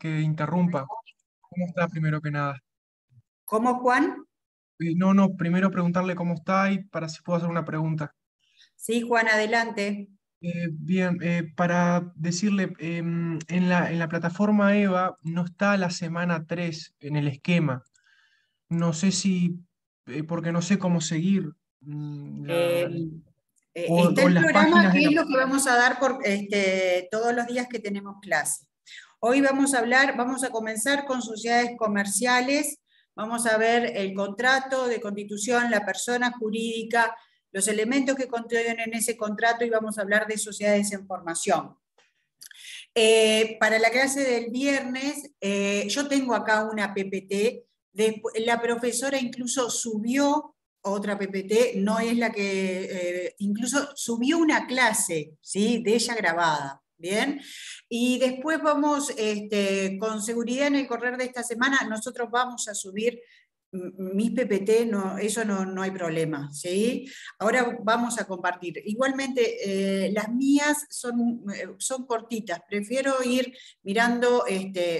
que interrumpa. ¿Cómo está primero que nada? ¿Cómo, Juan? No, primero preguntarle cómo está y para si puedo hacer una pregunta. Sí, Juan, adelante. Bien, para decirle, en la plataforma EVA no está la semana 3 en el esquema. No sé si, porque no sé cómo seguir, Eh, o está en el las programa, páginas de que es la... lo que vamos a dar por todos los días que tenemos clase. Hoy vamos a hablar, vamos a comenzar con sociedades comerciales, vamos a ver el contrato de constitución, la persona jurídica, los elementos que contienen ese contrato y vamos a hablar de sociedades en formación. Para la clase del viernes, yo tengo acá una PPT, la profesora incluso subió otra PPT, no es la que, incluso subió una clase, ¿sí? De ella grabada, ¿bien? Y después vamos, con seguridad en el correr de esta semana, nosotros vamos a subir mis PPT, no, eso no hay problema, ¿sí? Ahora vamos a compartir. Igualmente, las mías son cortitas, prefiero ir mirando,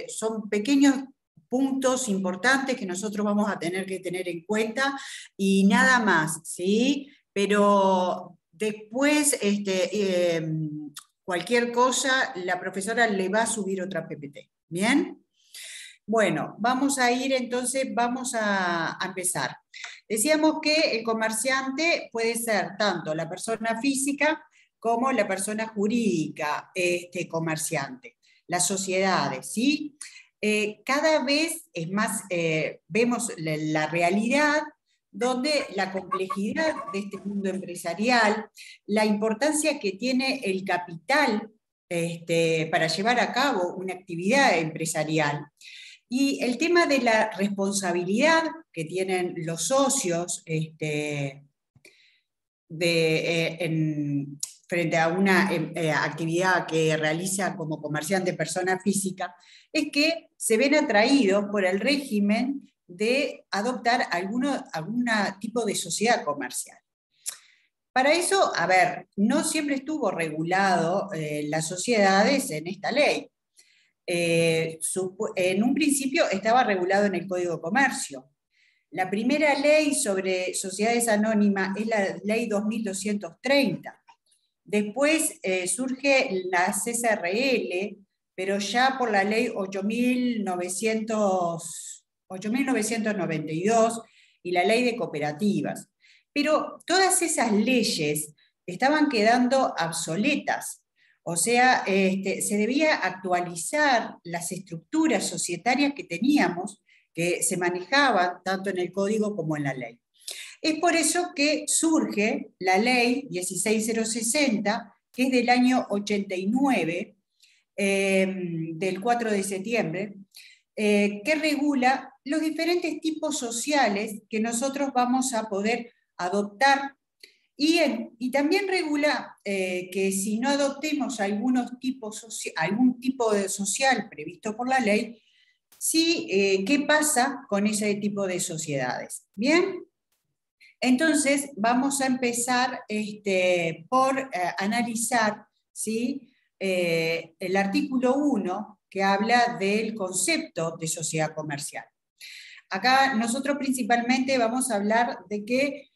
son pequeños puntos importantes que nosotros vamos a tener que tener en cuenta y nada más, ¿sí? Pero después, cualquier cosa, la profesora le va a subir otra PPT, ¿bien? Bueno, vamos a ir entonces, vamos a empezar. Decíamos que el comerciante puede ser tanto la persona física como la persona jurídica comerciante, las sociedades, ¿sí? Cada vez es más, vemos la realidad donde la complejidad de este mundo empresarial, la importancia que tiene el capital para llevar a cabo una actividad empresarial, y el tema de la responsabilidad que tienen los socios frente a una actividad que realiza como comerciante persona física, es que se ven atraídos por el régimen de adoptar algún tipo de sociedad comercial. Para eso, a ver, no siempre estuvo regulado las sociedades en esta ley. En un principio estaba regulado en el Código de Comercio. La primera ley sobre sociedades anónimas es la ley 2230. Después surge la CSRL, pero ya por la ley 8.992 y la ley de cooperativas. Pero todas esas leyes estaban quedando obsoletas. O sea, se debía actualizar las estructuras societarias que teníamos, que se manejaban tanto en el código como en la ley. Es por eso que surge la ley 16060, que es del año 89, del 4 de septiembre, que regula los diferentes tipos sociales que nosotros vamos a poder adoptar y también regula que si no adoptemos algún tipo de social previsto por la ley, sí, ¿qué pasa con ese tipo de sociedades? ¿Bien? Entonces, vamos a empezar por analizar, ¿sí? El artículo 1, que habla del concepto de sociedad comercial. Acá nosotros principalmente vamos a hablar de que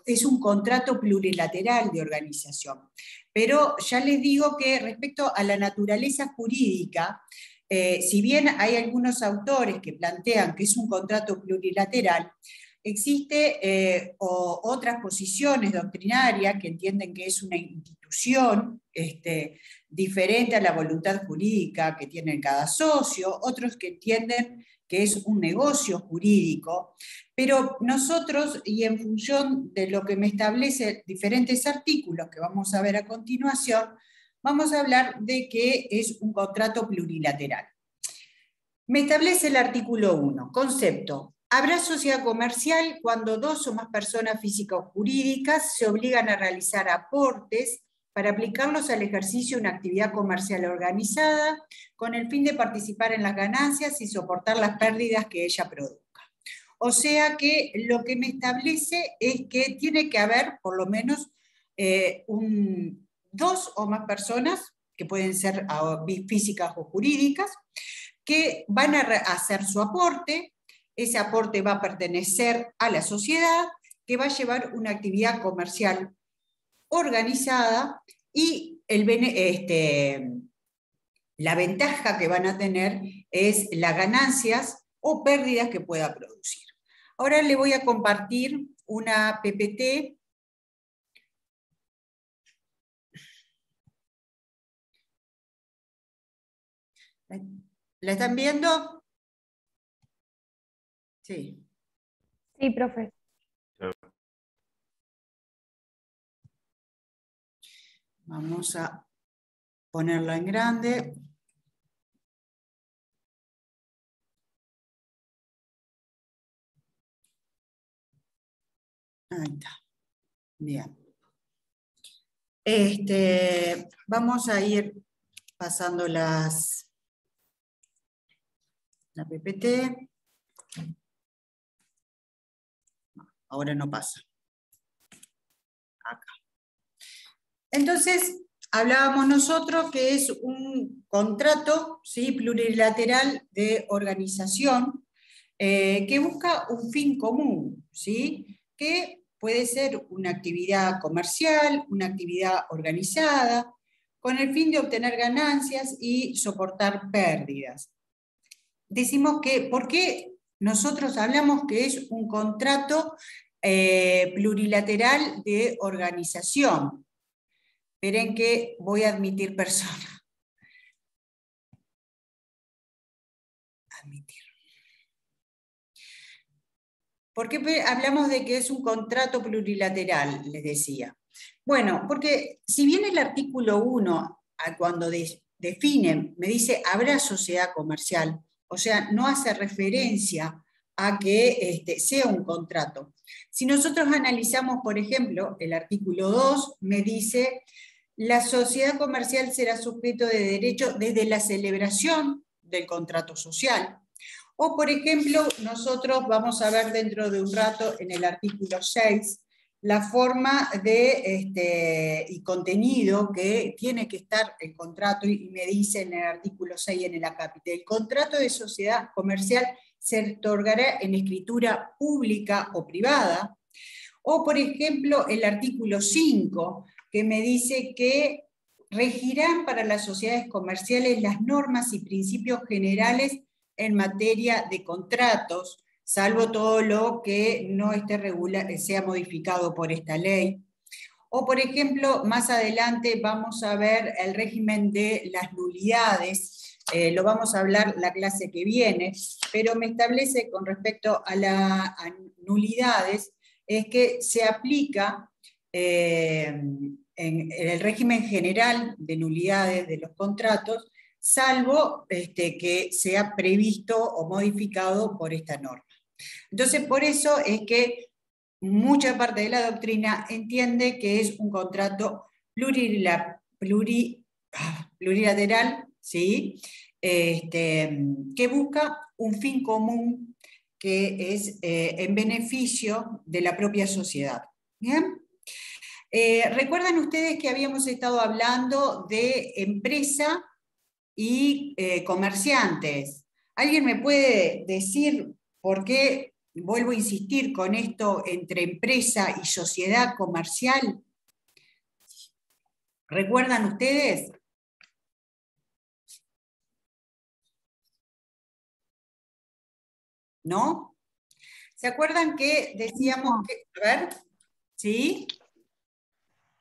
es un contrato plurilateral de organización. Pero ya les digo que respecto a la naturaleza jurídica, si bien hay algunos autores que plantean que es un contrato plurilateral, existe otras posiciones doctrinarias que entienden que es una institución diferente a la voluntad jurídica que tiene cada socio, otros que entienden que es un negocio jurídico, pero nosotros, y en función de lo que me establece diferentes artículos que vamos a ver a continuación, vamos a hablar de que es un contrato plurilateral. Me establece el artículo 1, concepto. Habrá sociedad comercial cuando dos o más personas físicas o jurídicas se obligan a realizar aportes para aplicarlos al ejercicio de una actividad comercial organizada con el fin de participar en las ganancias y soportar las pérdidas que ella produzca. O sea que lo que me establece es que tiene que haber por lo menos dos o más personas que pueden ser físicas o jurídicas, que van a hacer su aporte. Ese aporte va a pertenecer a la sociedad, que va a llevar una actividad comercial organizada, y la ventaja que van a tener es las ganancias o pérdidas que pueda producir. Ahora le voy a compartir una PPT. ¿La están viendo? Sí. Sí, profe. Vamos a ponerla en grande. Ahí está. Bien. Vamos a ir pasando la PPT. Ahora no pasa. Acá. Entonces, hablábamos nosotros que es un contrato, ¿sí?, plurilateral de organización que busca un fin común, ¿sí?, que puede ser una actividad comercial, una actividad organizada, con el fin de obtener ganancias y soportar pérdidas. Decimos que, ¿por qué nosotros hablamos que es un contrato plurilateral de organización? Esperen que voy a admitir persona. Admitir. ¿Por qué hablamos de que es un contrato plurilateral? Les decía. Bueno, porque si bien el artículo 1, cuando define, me dice habrá sociedad comercial, o sea, no hace referencia a que sea un contrato. Si nosotros analizamos, por ejemplo, el artículo 2, me dice: la sociedad comercial será sujeto de derecho desde la celebración del contrato social. O, por ejemplo, nosotros vamos a ver dentro de un rato en el artículo 6 la forma y contenido que tiene que estar el contrato, y me dice en el artículo 6 en el acápite: el contrato de sociedad comercial se otorgará en escritura pública o privada. O, por ejemplo, el artículo 5, que me dice que regirán para las sociedades comerciales las normas y principios generales en materia de contratos, salvo todo lo que no esté sea modificado por esta ley. O, por ejemplo, más adelante vamos a ver el régimen de las nulidades, lo vamos a hablar la clase que viene, pero me establece con respecto a las nulidades, es que se aplica en el régimen general de nulidades de los contratos, salvo que sea previsto o modificado por esta norma. Entonces, por eso es que mucha parte de la doctrina entiende que es un contrato plurilateral, ¿sí?, que busca un fin común que es en beneficio de la propia sociedad. ¿Bien? ¿Recuerdan ustedes que habíamos estado hablando de empresa y comerciantes? ¿Alguien me puede decir por qué vuelvo a insistir con esto entre empresa y sociedad comercial? ¿Recuerdan ustedes? ¿No? ¿Se acuerdan que decíamos que... A ver, ¿sí?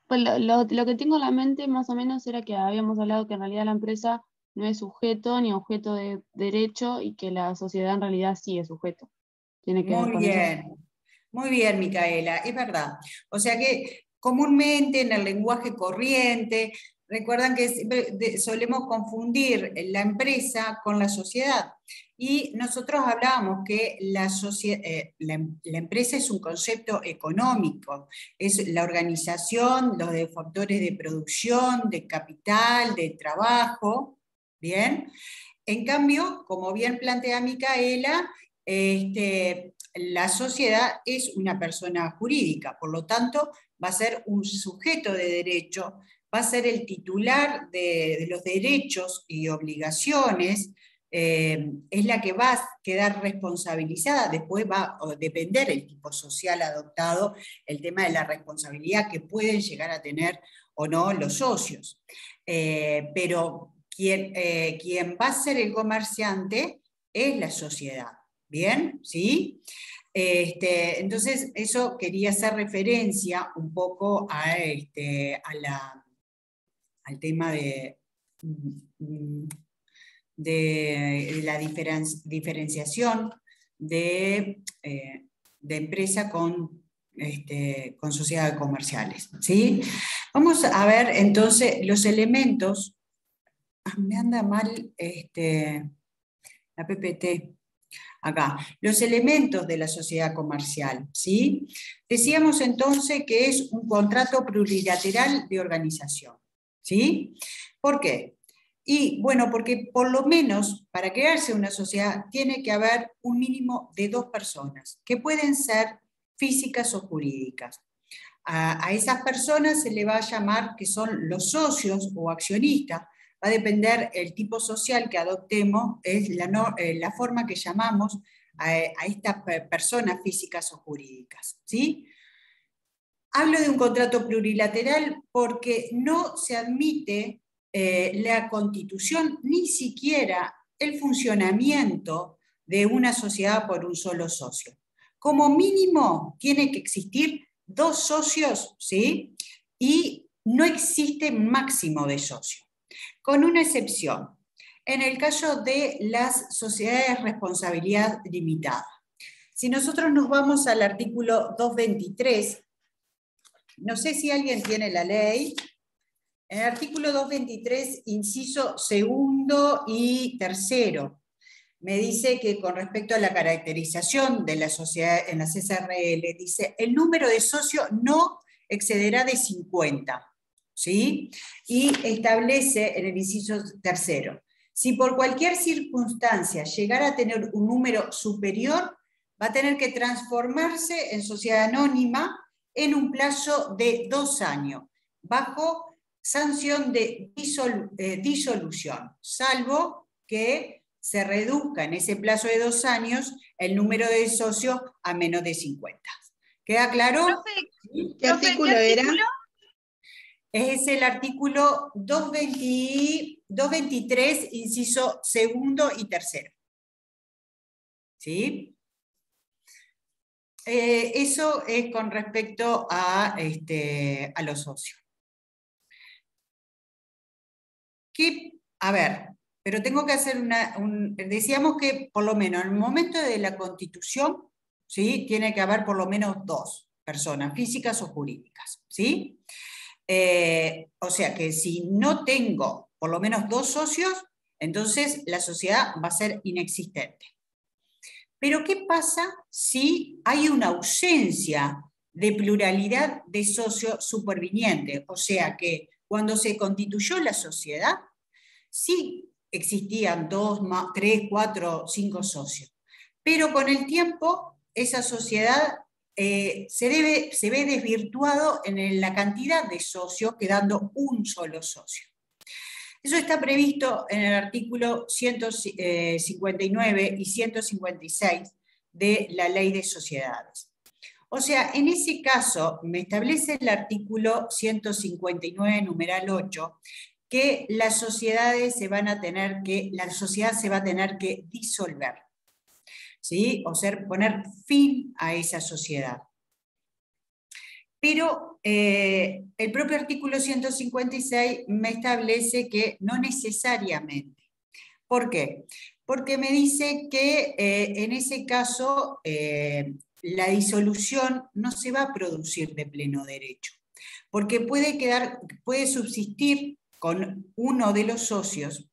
Pues lo que tengo en la mente más o menos era que habíamos hablado que en realidad la empresa no es sujeto ni objeto de derecho, y que la sociedad en realidad sí es sujeto. ¿Tiene que ver con eso? Muy bien, Micaela, es verdad. O sea que comúnmente en el lenguaje corriente, recuerdan que solemos confundir la empresa con la sociedad. Y nosotros hablábamos que la empresa es un concepto económico, es la organización, los factores de producción, de capital, de trabajo, ¿bien? En cambio, como bien plantea Micaela, la sociedad es una persona jurídica, por lo tanto va a ser un sujeto de derecho va a ser el titular de los derechos y obligaciones, es la que va a quedar responsabilizada, después va a depender el tipo social adoptado, el tema de la responsabilidad que pueden llegar a tener o no los socios. Pero quien va a ser el comerciante es la sociedad, ¿bien? ¿Sí? Entonces, eso quería hacer referencia un poco al tema de la diferenciación de empresa con sociedades comerciales, ¿sí? Vamos a ver entonces los elementos. Me anda mal la PPT. Acá, los elementos de la sociedad comercial, ¿sí? Decíamos entonces que es un contrato plurilateral de organización, ¿sí? ¿Por qué? Y bueno, porque por lo menos para crearse una sociedad tiene que haber un mínimo de 2 personas, que pueden ser físicas o jurídicas. A esas personas se le va a llamar que son los socios o accionistas. Va a depender el tipo social que adoptemos, es la forma que llamamos a estas personas físicas o jurídicas, ¿sí? Hablo de un contrato plurilateral porque no se admite la constitución, ni siquiera el funcionamiento de una sociedad por un solo socio. Como mínimo tiene que existir 2 socios, ¿sí? Y no existe máximo de socios. Con una excepción, en el caso de las sociedades de responsabilidad limitada. Si nosotros nos vamos al artículo 223, no sé si alguien tiene la ley, en el artículo 223, inciso segundo y tercero, me dice que con respecto a la caracterización de la sociedad en las SRL, dice, el número de socios no excederá de 50. ¿Sí? Y establece en el inciso tercero, si por cualquier circunstancia llegara a tener un número superior, va a tener que transformarse en sociedad anónima en un plazo de 2 años, bajo sanción de disolución, salvo que se reduzca en ese plazo de 2 años el número de socios a menos de 50. ¿Queda claro? Profe, ¿qué artículo era? Es el artículo 223, inciso segundo y tercero. ¿Sí? Eso es con respecto a los socios. A ver, pero tengo que hacer decíamos que por lo menos en el momento de la Constitución, ¿sí? Tiene que haber por lo menos 2 personas, físicas o jurídicas, ¿sí? O sea que si no tengo por lo menos 2 socios, entonces la sociedad va a ser inexistente. Pero ¿qué pasa si hay una ausencia de pluralidad de socios supervinientes? O sea que cuando se constituyó la sociedad, sí existían 2, 3, 4, 5 socios. Pero con el tiempo, esa sociedad se ve desvirtuado en la cantidad de socios, quedando un solo socio. Eso está previsto en el artículo 159 y 156 de la Ley de Sociedades. O sea, en ese caso, me establece el artículo 159, numeral 8, que la sociedad se va a tener que disolver, ¿sí? O sea, poner fin a esa sociedad. Pero el propio artículo 156 me establece que no necesariamente. ¿Por qué? Porque me dice que en ese caso la disolución no se va a producir de pleno derecho, porque puede subsistir con uno de los socios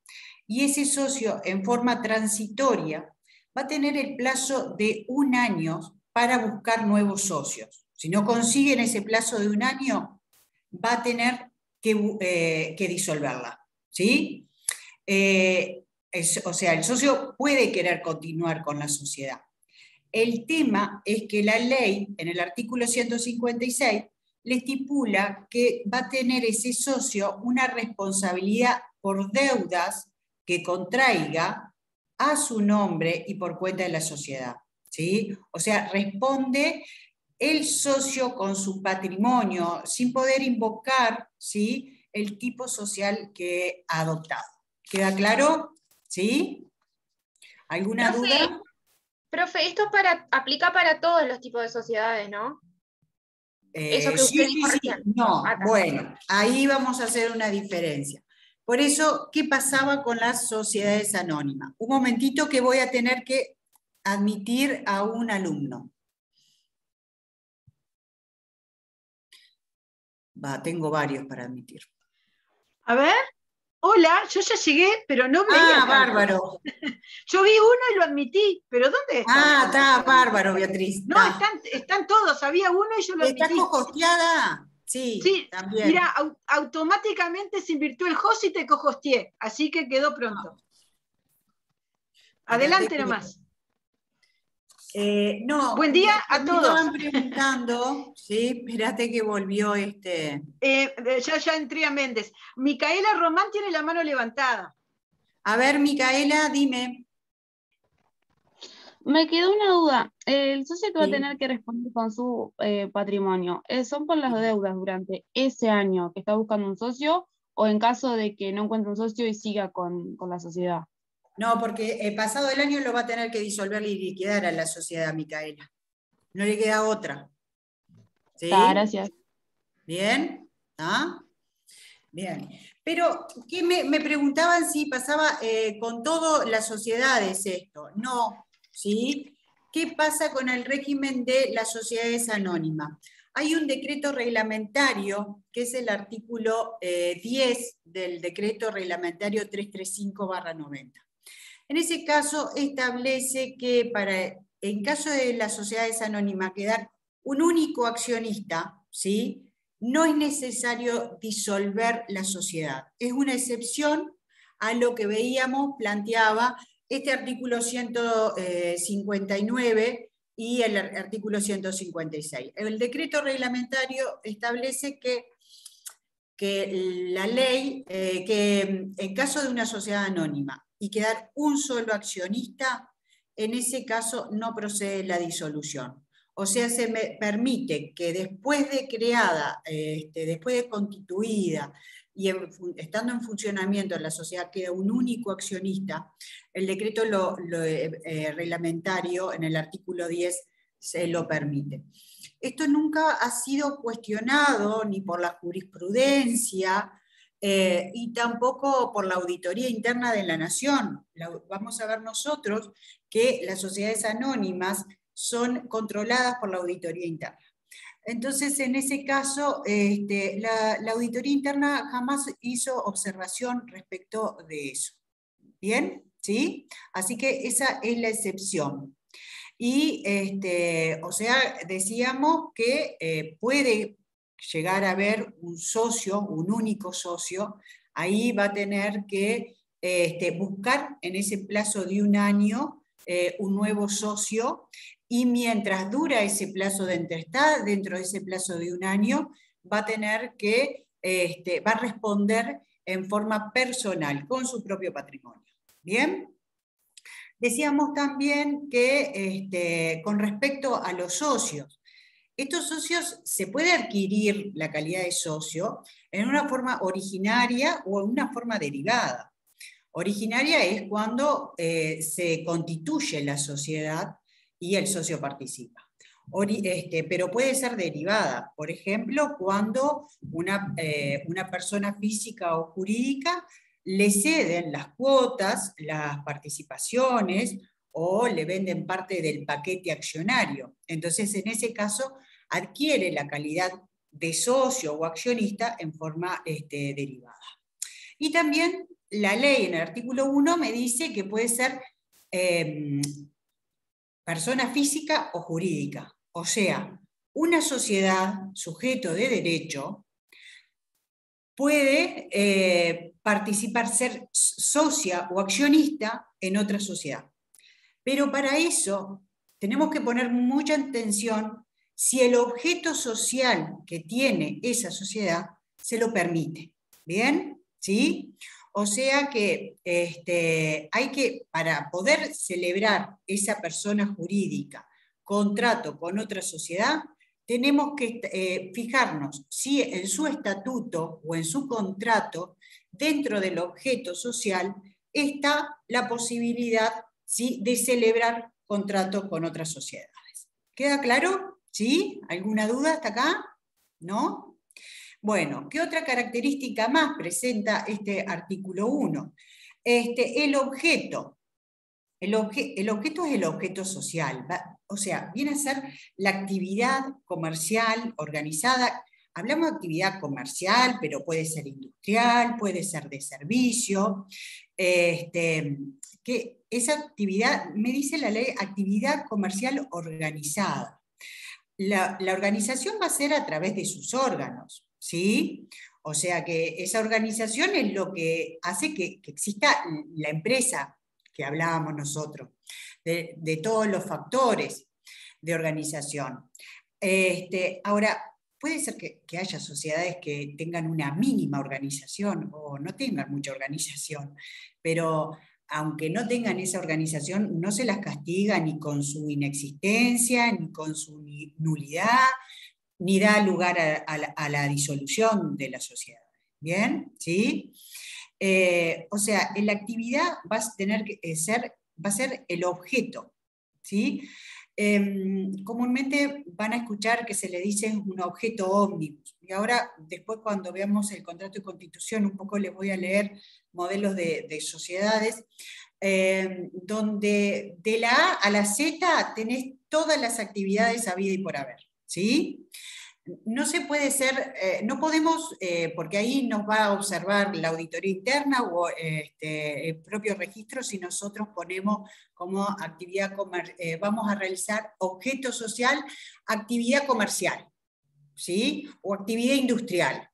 y ese socio en forma transitoria va a tener el plazo de 1 año para buscar nuevos socios. Si no consigue en ese plazo de 1 año, va a tener que disolverla, ¿sí? O sea, el socio puede querer continuar con la sociedad. El tema es que la ley, en el artículo 156, le estipula que va a tener ese socio una responsabilidad por deudas que contraiga a su nombre y por cuenta de la sociedad, ¿sí? O sea, responde el socio con su patrimonio sin poder invocar, ¿sí?, el tipo social que ha adoptado. ¿Queda claro? ¿Sí? ¿Alguna duda? Profe, esto aplica para todos los tipos de sociedades, ¿no? Eso que Sí, usted dijo sí, sí. recién. No, Acá. bueno, ahí vamos a hacer una diferencia. Por eso, ¿qué pasaba con las sociedades anónimas? Un momentito que voy a tener que admitir a un alumno. Tengo varios para admitir. A ver, hola, yo ya llegué, pero no veía tanto. Bárbaro. Yo vi uno y lo admití, pero ¿dónde está? Está bárbaro, Beatriz. No, están todos, había uno y yo lo admití. ¿Estás cohosteada? Sí, también. Mira, automáticamente se invirtió el host y te cohosteé, así que quedó pronto. Adelante nomás. Buen día a todos. Me estaban preguntando, sí, espérate que volvió Ya entré a Méndez. Micaela Román tiene la mano levantada. A ver, Micaela, dime. Me quedó una duda. El socio que va a tener que responder con su patrimonio, ¿son por las deudas durante ese año que está buscando un socio o en caso de que no encuentre un socio y siga con la sociedad? No, porque pasado el año lo va a tener que disolver y liquidar a la sociedad, Micaela. No le queda otra. ¿Sí? Gracias. ¿Bien? ¿Ah? Bien. Pero, ¿qué me preguntaban si pasaba con todas las sociedades esto? No, ¿sí? ¿Qué pasa con el régimen de las sociedades anónimas? Hay un decreto reglamentario, que es el artículo 10 del decreto reglamentario 335/90. En ese caso establece que en caso de las sociedades anónimas quedar un único accionista, ¿sí?, no es necesario disolver la sociedad. Es una excepción a lo que veíamos, planteaba este artículo 159 y el artículo 156. El decreto reglamentario establece que la ley, que en caso de una sociedad anónima y quedar un solo accionista, en ese caso no procede la disolución. O sea, se me permite que después de creada, después de constituida y estando en funcionamiento la sociedad queda un único accionista, el decreto reglamentario en el artículo 10 se lo permite. Esto nunca ha sido cuestionado ni por la jurisprudencia y tampoco por la auditoría interna de la Nación. Vamos a ver nosotros que las sociedades anónimas son controladas por la auditoría interna. Entonces, en ese caso, la auditoría interna jamás hizo observación respecto de eso. ¿Bien? ¿Sí? Así que esa es la excepción. Y, o sea, decíamos que puede llegar a haber un socio, un único socio, ahí va a tener que buscar en ese plazo de un año un nuevo socio, y mientras dura ese plazo está dentro de ese plazo de un año, va a tener que, va a responder en forma personal, con su propio patrimonio. ¿Bien? Decíamos también que con respecto a los socios, estos socios se puede adquirir la calidad de socio en una forma originaria o en una forma derivada. Originaria es cuando se constituye la sociedad y el socio participa. Pero puede ser derivada, por ejemplo, cuando una persona física o jurídica le ceden las cuotas, las participaciones, o le venden parte del paquete accionario. Entonces, en ese caso, adquiere la calidad de socio o accionista en forma derivada. Y también la ley en el artículo 1 me dice que puede ser persona física o jurídica. O sea, una sociedad, sujeto de derecho, puede participar, ser socia o accionista en otra sociedad. Pero para eso tenemos que poner mucha atención si el objeto social que tiene esa sociedad se lo permite. ¿Bien? ¿Sí? O sea que hay que, para poder celebrar esa persona jurídica contrato con otra sociedad, tenemos que fijarnos si en su estatuto o en su contrato, dentro del objeto social, está la posibilidad, ¿sí?, de celebrar contrato con otras sociedades. ¿Queda claro? ¿Sí? ¿Alguna duda hasta acá? ¿No? Bueno, ¿qué otra característica más presenta este artículo 1? El objeto. El objeto es el objeto social, o sea, viene a ser la actividad comercial organizada. Hablamos de actividad comercial, pero puede ser industrial, puede ser de servicio. Que esa actividad, me dice la ley, actividad comercial organizada. La organización va a ser a través de sus órganos, ¿sí? O sea que esa organización es lo que hace que exista la empresa que hablábamos nosotros, de todos los factores de organización. Ahora, puede ser que haya sociedades que tengan una mínima organización o no tengan mucha organización, pero aunque no tengan esa organización, no se las castiga ni con su inexistencia, ni con su nulidad, ni da lugar a la disolución de la sociedad. ¿Bien? ¿Sí? O sea, la actividad va a ser el objeto, ¿sí? Comúnmente van a escuchar que se le dice un objeto ómnibus, y ahora después cuando veamos el contrato de constitución un poco les voy a leer modelos de sociedades, donde de la A a la Z tenés todas las actividades habidas y por haber, ¿sí? No se puede ser, no podemos, porque ahí nos va a observar la auditoría interna o el propio registro si nosotros ponemos como actividad comercial, vamos a realizar objeto social, actividad comercial, ¿sí? O actividad industrial.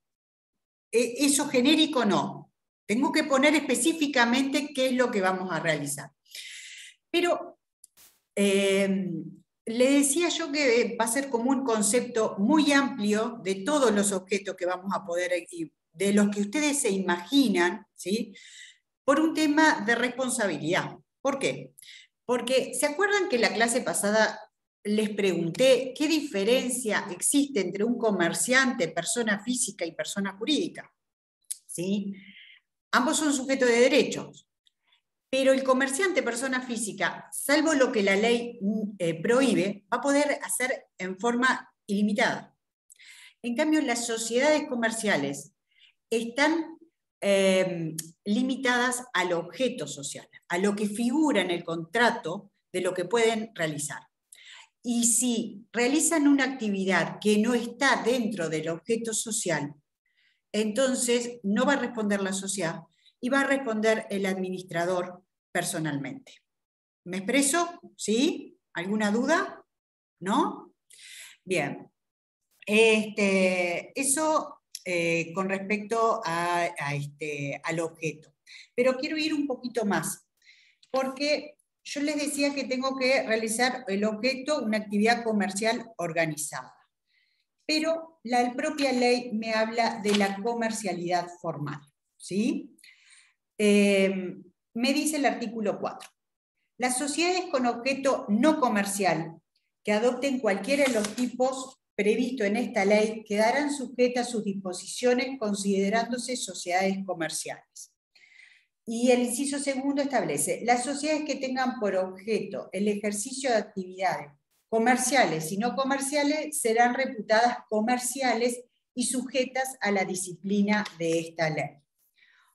Eso genérico no. Tengo que poner específicamente qué es lo que vamos a realizar. Pero le decía yo que va a ser como un concepto muy amplio de todos los objetos que vamos a poder, de los que ustedes se imaginan, ¿sí?, por un tema de responsabilidad. ¿Por qué? Porque, ¿se acuerdan que la clase pasada les pregunté qué diferencia existe entre un comerciante, persona física y persona jurídica? ¿Sí? Ambos son sujetos de derechos. Pero el comerciante, persona física, salvo lo que la ley prohíbe, va a poder hacer en forma ilimitada. En cambio, las sociedades comerciales están limitadas al objeto social, a lo que figura en el contrato de lo que pueden realizar. Y si realizan una actividad que no está dentro del objeto social, entonces no va a responder la sociedad, y va a responder el administrador personalmente. ¿Me expreso? ¿Sí? ¿Alguna duda? ¿No? Bien. Eso con respecto al objeto. Pero quiero ir un poquito más, porque yo les decía que tengo que realizar el objeto, una actividad comercial organizada. Pero la propia ley me habla de la comercialidad formal, ¿sí? Me dice el artículo 4. Las sociedades con objeto no comercial que adopten cualquiera de los tipos previstos en esta ley quedarán sujetas a sus disposiciones considerándose sociedades comerciales. Y el inciso segundo establece: las sociedades que tengan por objeto el ejercicio de actividades comerciales y no comerciales serán reputadas comerciales y sujetas a la disciplina de esta ley.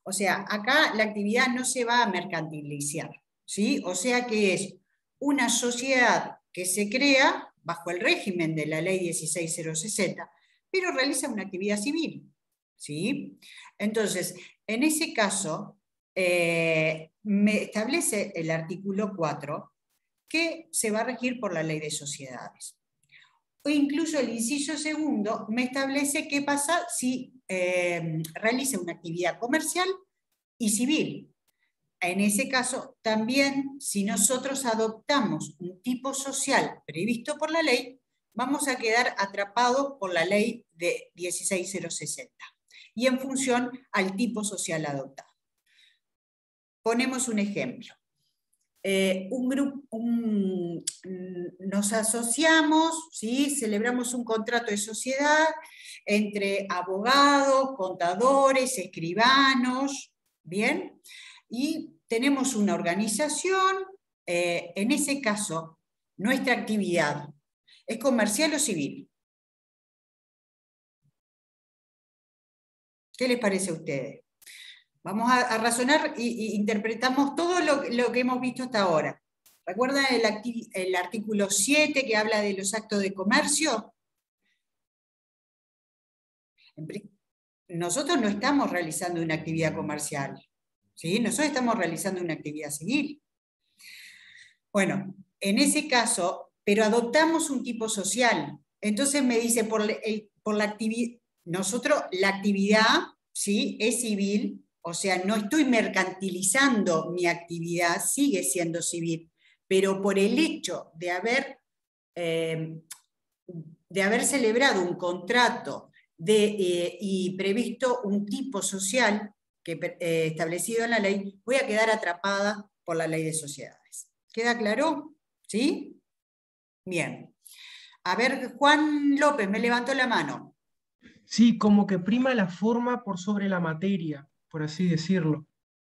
O sea, acá la actividad no se va a mercantilizar, ¿sí? O sea que es una sociedad que se crea bajo el régimen de la ley 16060, pero realiza una actividad civil, ¿sí? Entonces, en ese caso, me establece el artículo 4 que se va a regir por la ley de sociedades. O incluso el inciso segundo me establece qué pasa si realiza una actividad comercial y civil. En ese caso, también, si nosotros adoptamos un tipo social previsto por la ley, vamos a quedar atrapados por la ley de 16060 y en función al tipo social adoptado. Ponemos un ejemplo. Nos asociamos, ¿sí? Celebramos un contrato de sociedad entre abogados, contadores, escribanos, ¿bien? Y tenemos una organización, en ese caso, nuestra actividad, ¿es comercial o civil? ¿Qué les parece a ustedes? Vamos a razonar y interpretamos todo lo que hemos visto hasta ahora. ¿Recuerdan el artículo 7 que habla de los actos de comercio? Nosotros no estamos realizando una actividad comercial, ¿sí? Nosotros estamos realizando una actividad civil. Bueno, en ese caso, pero adoptamos un tipo social. Entonces me dice, por la actividad, nosotros la actividad, ¿sí?, es civil, o sea, no estoy mercantilizando mi actividad, sigue siendo civil, pero por el hecho de haber celebrado un contrato y previsto un tipo social establecido en la ley, voy a quedar atrapada por la ley de sociedades. ¿Queda claro? ¿Sí? Bien. A ver, Juan López me levantó la mano. Sí, como que prima la forma por sobre la materia, por así decirlo.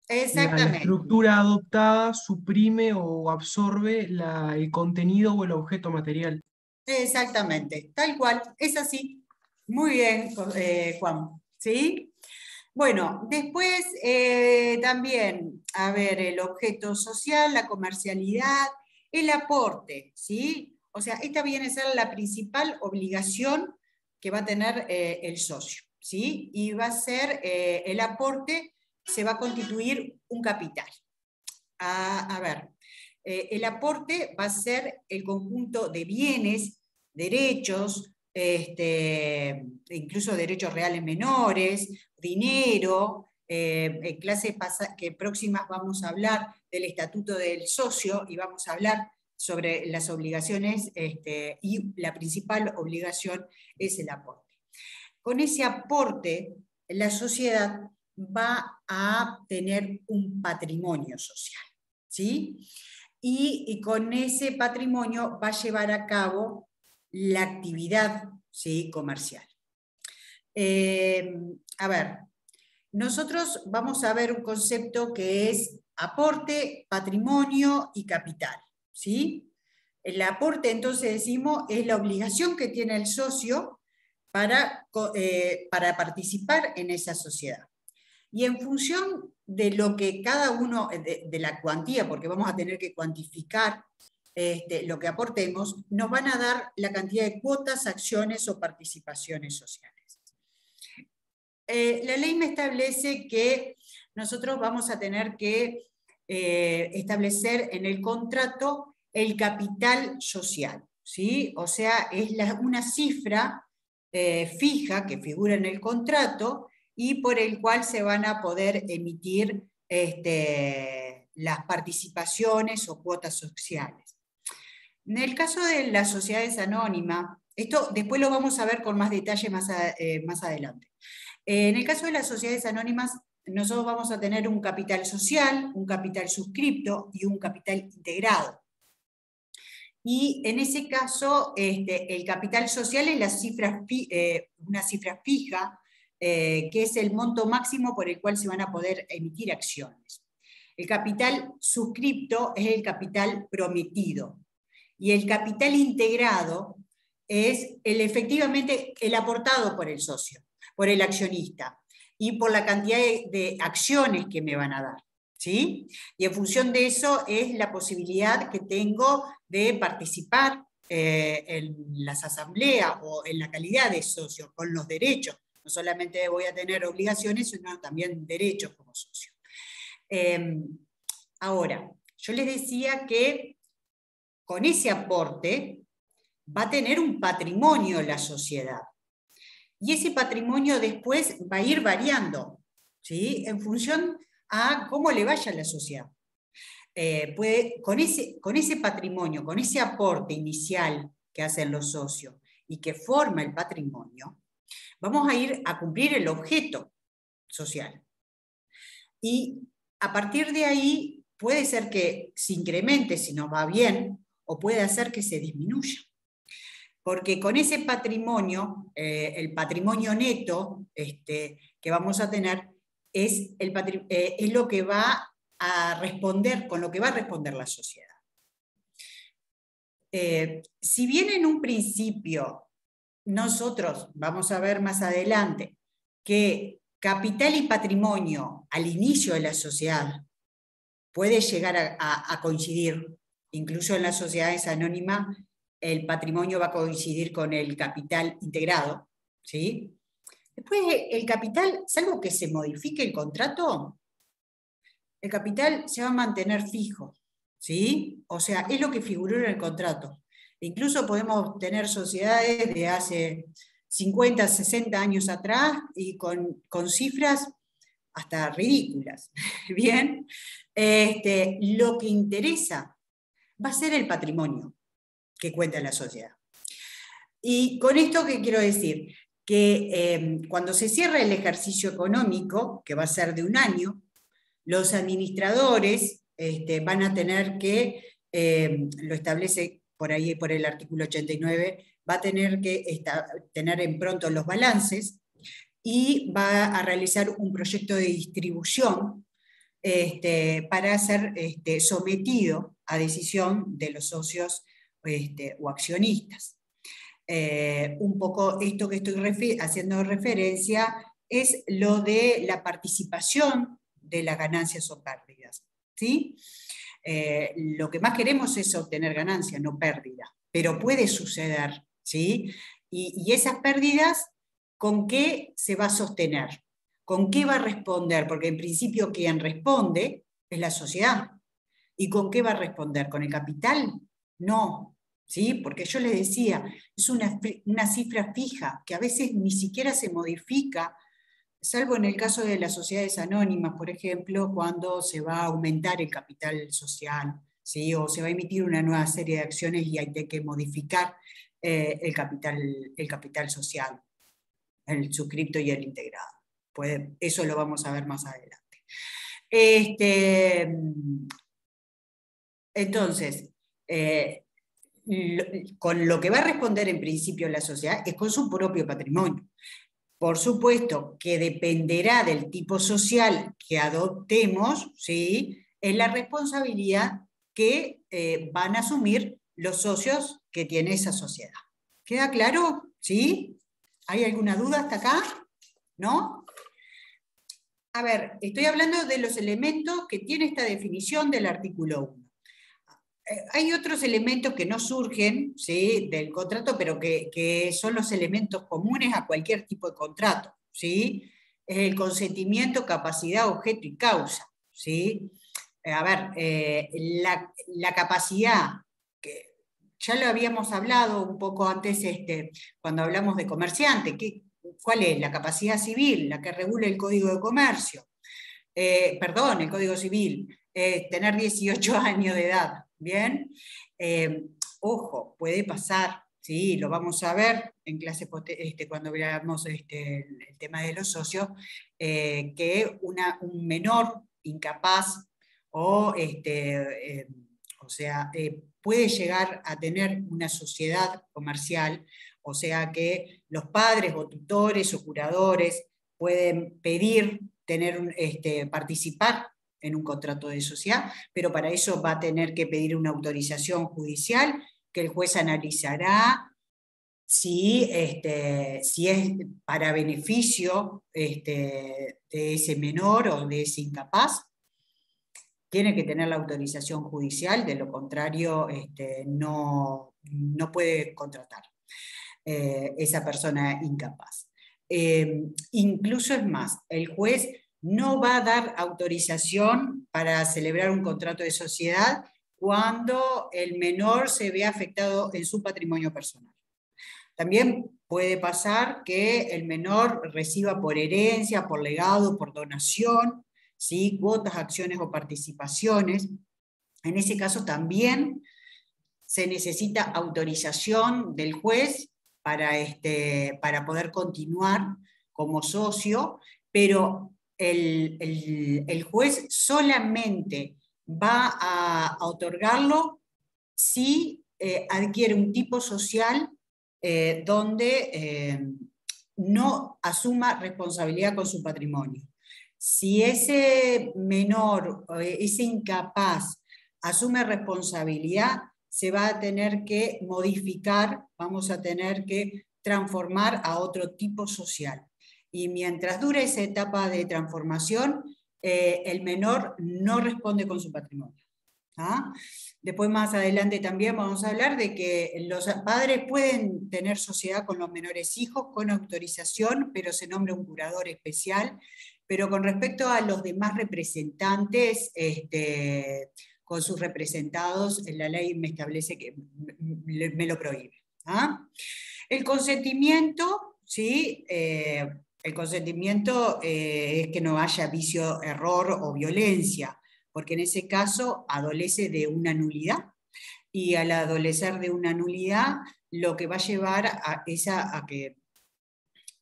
La Exactamente. estructura adoptada suprime o absorbe el contenido o el objeto material. Exactamente, tal cual, es así. Muy bien, Juan. ¿Sí? Bueno, después también, a ver, el objeto social, la comercialidad, el aporte, ¿sí? O sea, esta viene a ser la principal obligación que va a tener el socio, ¿sí? Y va a ser el aporte, se va a constituir un capital. A ver, el aporte va a ser el conjunto de bienes, derechos, incluso derechos reales menores, dinero. En clases que próximas vamos a hablar del estatuto del socio y vamos a hablar sobre las obligaciones y la principal obligación es el aporte. Con ese aporte, la sociedad va a tener un patrimonio social, ¿sí? Y con ese patrimonio va a llevar a cabo la actividad, ¿sí?, comercial. A ver, nosotros vamos a ver un concepto que es aporte, patrimonio y capital, ¿sí? El aporte, entonces decimos, es la obligación que tiene el socio para participar en esa sociedad. Y en función de lo que cada uno, de la cuantía, porque vamos a tener que cuantificar lo que aportemos, nos van a dar la cantidad de cuotas, acciones o participaciones sociales. La ley me establece que nosotros vamos a tener que establecer en el contrato el capital social, ¿sí? O sea, es una cifra fija que figura en el contrato y por el cual se van a poder emitir las participaciones o cuotas sociales. En el caso de las sociedades anónimas, esto después lo vamos a ver con más detalle más adelante. En el caso de las sociedades anónimas, nosotros vamos a tener un capital social, un capital suscripto y un capital integrado. Y en ese caso, el capital social es una cifra fija, que es el monto máximo por el cual se van a poder emitir acciones. El capital suscripto es el capital prometido. Y el capital integrado es efectivamente el aportado por el socio, por el accionista, y por la cantidad de acciones que me van a dar, ¿sí? Y en función de eso es la posibilidad que tengo de participar en las asambleas o en la calidad de socio, con los derechos. No solamente voy a tener obligaciones, sino también derechos como socio. Ahora, yo les decía que con ese aporte va a tener un patrimonio la sociedad. Y ese patrimonio después va a ir variando, ¿sí?, en función a cómo le vaya a la sociedad. Con ese patrimonio, con ese aporte inicial que hacen los socios y que forma el patrimonio, vamos a ir a cumplir el objeto social. Y a partir de ahí puede ser que se incremente si nos va bien, o puede hacer que se disminuya. Porque con ese patrimonio, el patrimonio neto que vamos a tener, es lo que va a responder, con lo que va a responder la sociedad. Si bien en un principio nosotros vamos a ver más adelante que capital y patrimonio al inicio de la sociedad puede llegar a coincidir, incluso en las sociedades anónimas el patrimonio va a coincidir con el capital integrado, ¿sí? Después el capital, salvo que se modifique el contrato, el capital se va a mantener fijo, ¿sí? O sea, es lo que figuró en el contrato. Incluso podemos tener sociedades de hace 50, 60 años atrás y con cifras hasta ridículas. Bien, lo que interesa va a ser el patrimonio que cuenta la sociedad. Y con esto, ¿qué quiero decir? Que cuando se cierra el ejercicio económico, que va a ser de un año, los administradores van a tener que, lo establece por ahí por el artículo 89, va a tener que tener en pronto los balances y va a realizar un proyecto de distribución para ser sometido a decisión de los socios o accionistas. Un poco esto que estoy haciendo referencia es lo de la participación de las ganancias o pérdidas, ¿sí? Lo que más queremos es obtener ganancia, no pérdida, pero puede suceder, ¿sí? Y esas pérdidas, ¿con qué se va a sostener? ¿Con qué va a responder? Porque en principio quien responde es la sociedad. ¿Y con qué va a responder? ¿Con el capital? No, ¿sí? Porque yo les decía, es una cifra fija que a veces ni siquiera se modifica, salvo en el caso de las sociedades anónimas, por ejemplo, cuando se va a aumentar el capital social, ¿sí? O se va a emitir una nueva serie de acciones y hay que modificar el capital social, el suscripto y el integrado. Eso lo vamos a ver más adelante. Entonces, con lo que va a responder en principio la sociedad es con su propio patrimonio. Por supuesto que dependerá del tipo social que adoptemos, ¿sí? Es la responsabilidad que van a asumir los socios que tiene esa sociedad. ¿Queda claro? ¿Sí? ¿Hay alguna duda hasta acá? ¿No? A ver, estoy hablando de los elementos que tiene esta definición del artículo 1. Hay otros elementos que no surgen, ¿sí?, del contrato, pero que son los elementos comunes a cualquier tipo de contrato, ¿sí? El consentimiento, capacidad, objeto y causa, ¿sí? A ver, la capacidad, que ya lo habíamos hablado un poco antes cuando hablamos de comerciante, ¿cuál es? La capacidad civil, la que regula el Código de Comercio. Perdón, el Código Civil, tener 18 años de edad. Bien, ojo, puede pasar, ¿sí? Lo vamos a ver en clase cuando veamos el tema de los socios, que un menor incapaz puede llegar a tener una sociedad comercial, o sea que los padres o tutores o curadores pueden pedir participar en un contrato de sociedad, pero para eso va a tener que pedir una autorización judicial que el juez analizará si es para beneficio de ese menor o de ese incapaz. Tiene que tener la autorización judicial, de lo contrario no puede contratar esa persona incapaz. Incluso es más, el juez no va a dar autorización para celebrar un contrato de sociedad cuando el menor se vea afectado en su patrimonio personal. También puede pasar que el menor reciba por herencia, por legado, por donación, ¿sí?, cuotas, acciones o participaciones. En ese caso también se necesita autorización del juez para poder continuar como socio, pero el juez solamente va a otorgarlo si adquiere un tipo social donde no asuma responsabilidad con su patrimonio. Si ese menor, ese incapaz, asume responsabilidad, se va a tener que modificar, vamos a tener que transformar a otro tipo social. Y mientras dure esa etapa de transformación, el menor no responde con su patrimonio. ¿Ah? Después más adelante también vamos a hablar de que los padres pueden tener sociedad con los menores hijos con autorización, pero se nombra un curador especial. Pero con respecto a los demás representantes, con sus representados, la ley me establece que me lo prohíbe. ¿Ah? El consentimiento, ¿sí? El consentimiento es que no haya vicio, error o violencia, porque en ese caso adolece de una nulidad, y al adolecer de una nulidad, lo que va a llevar a que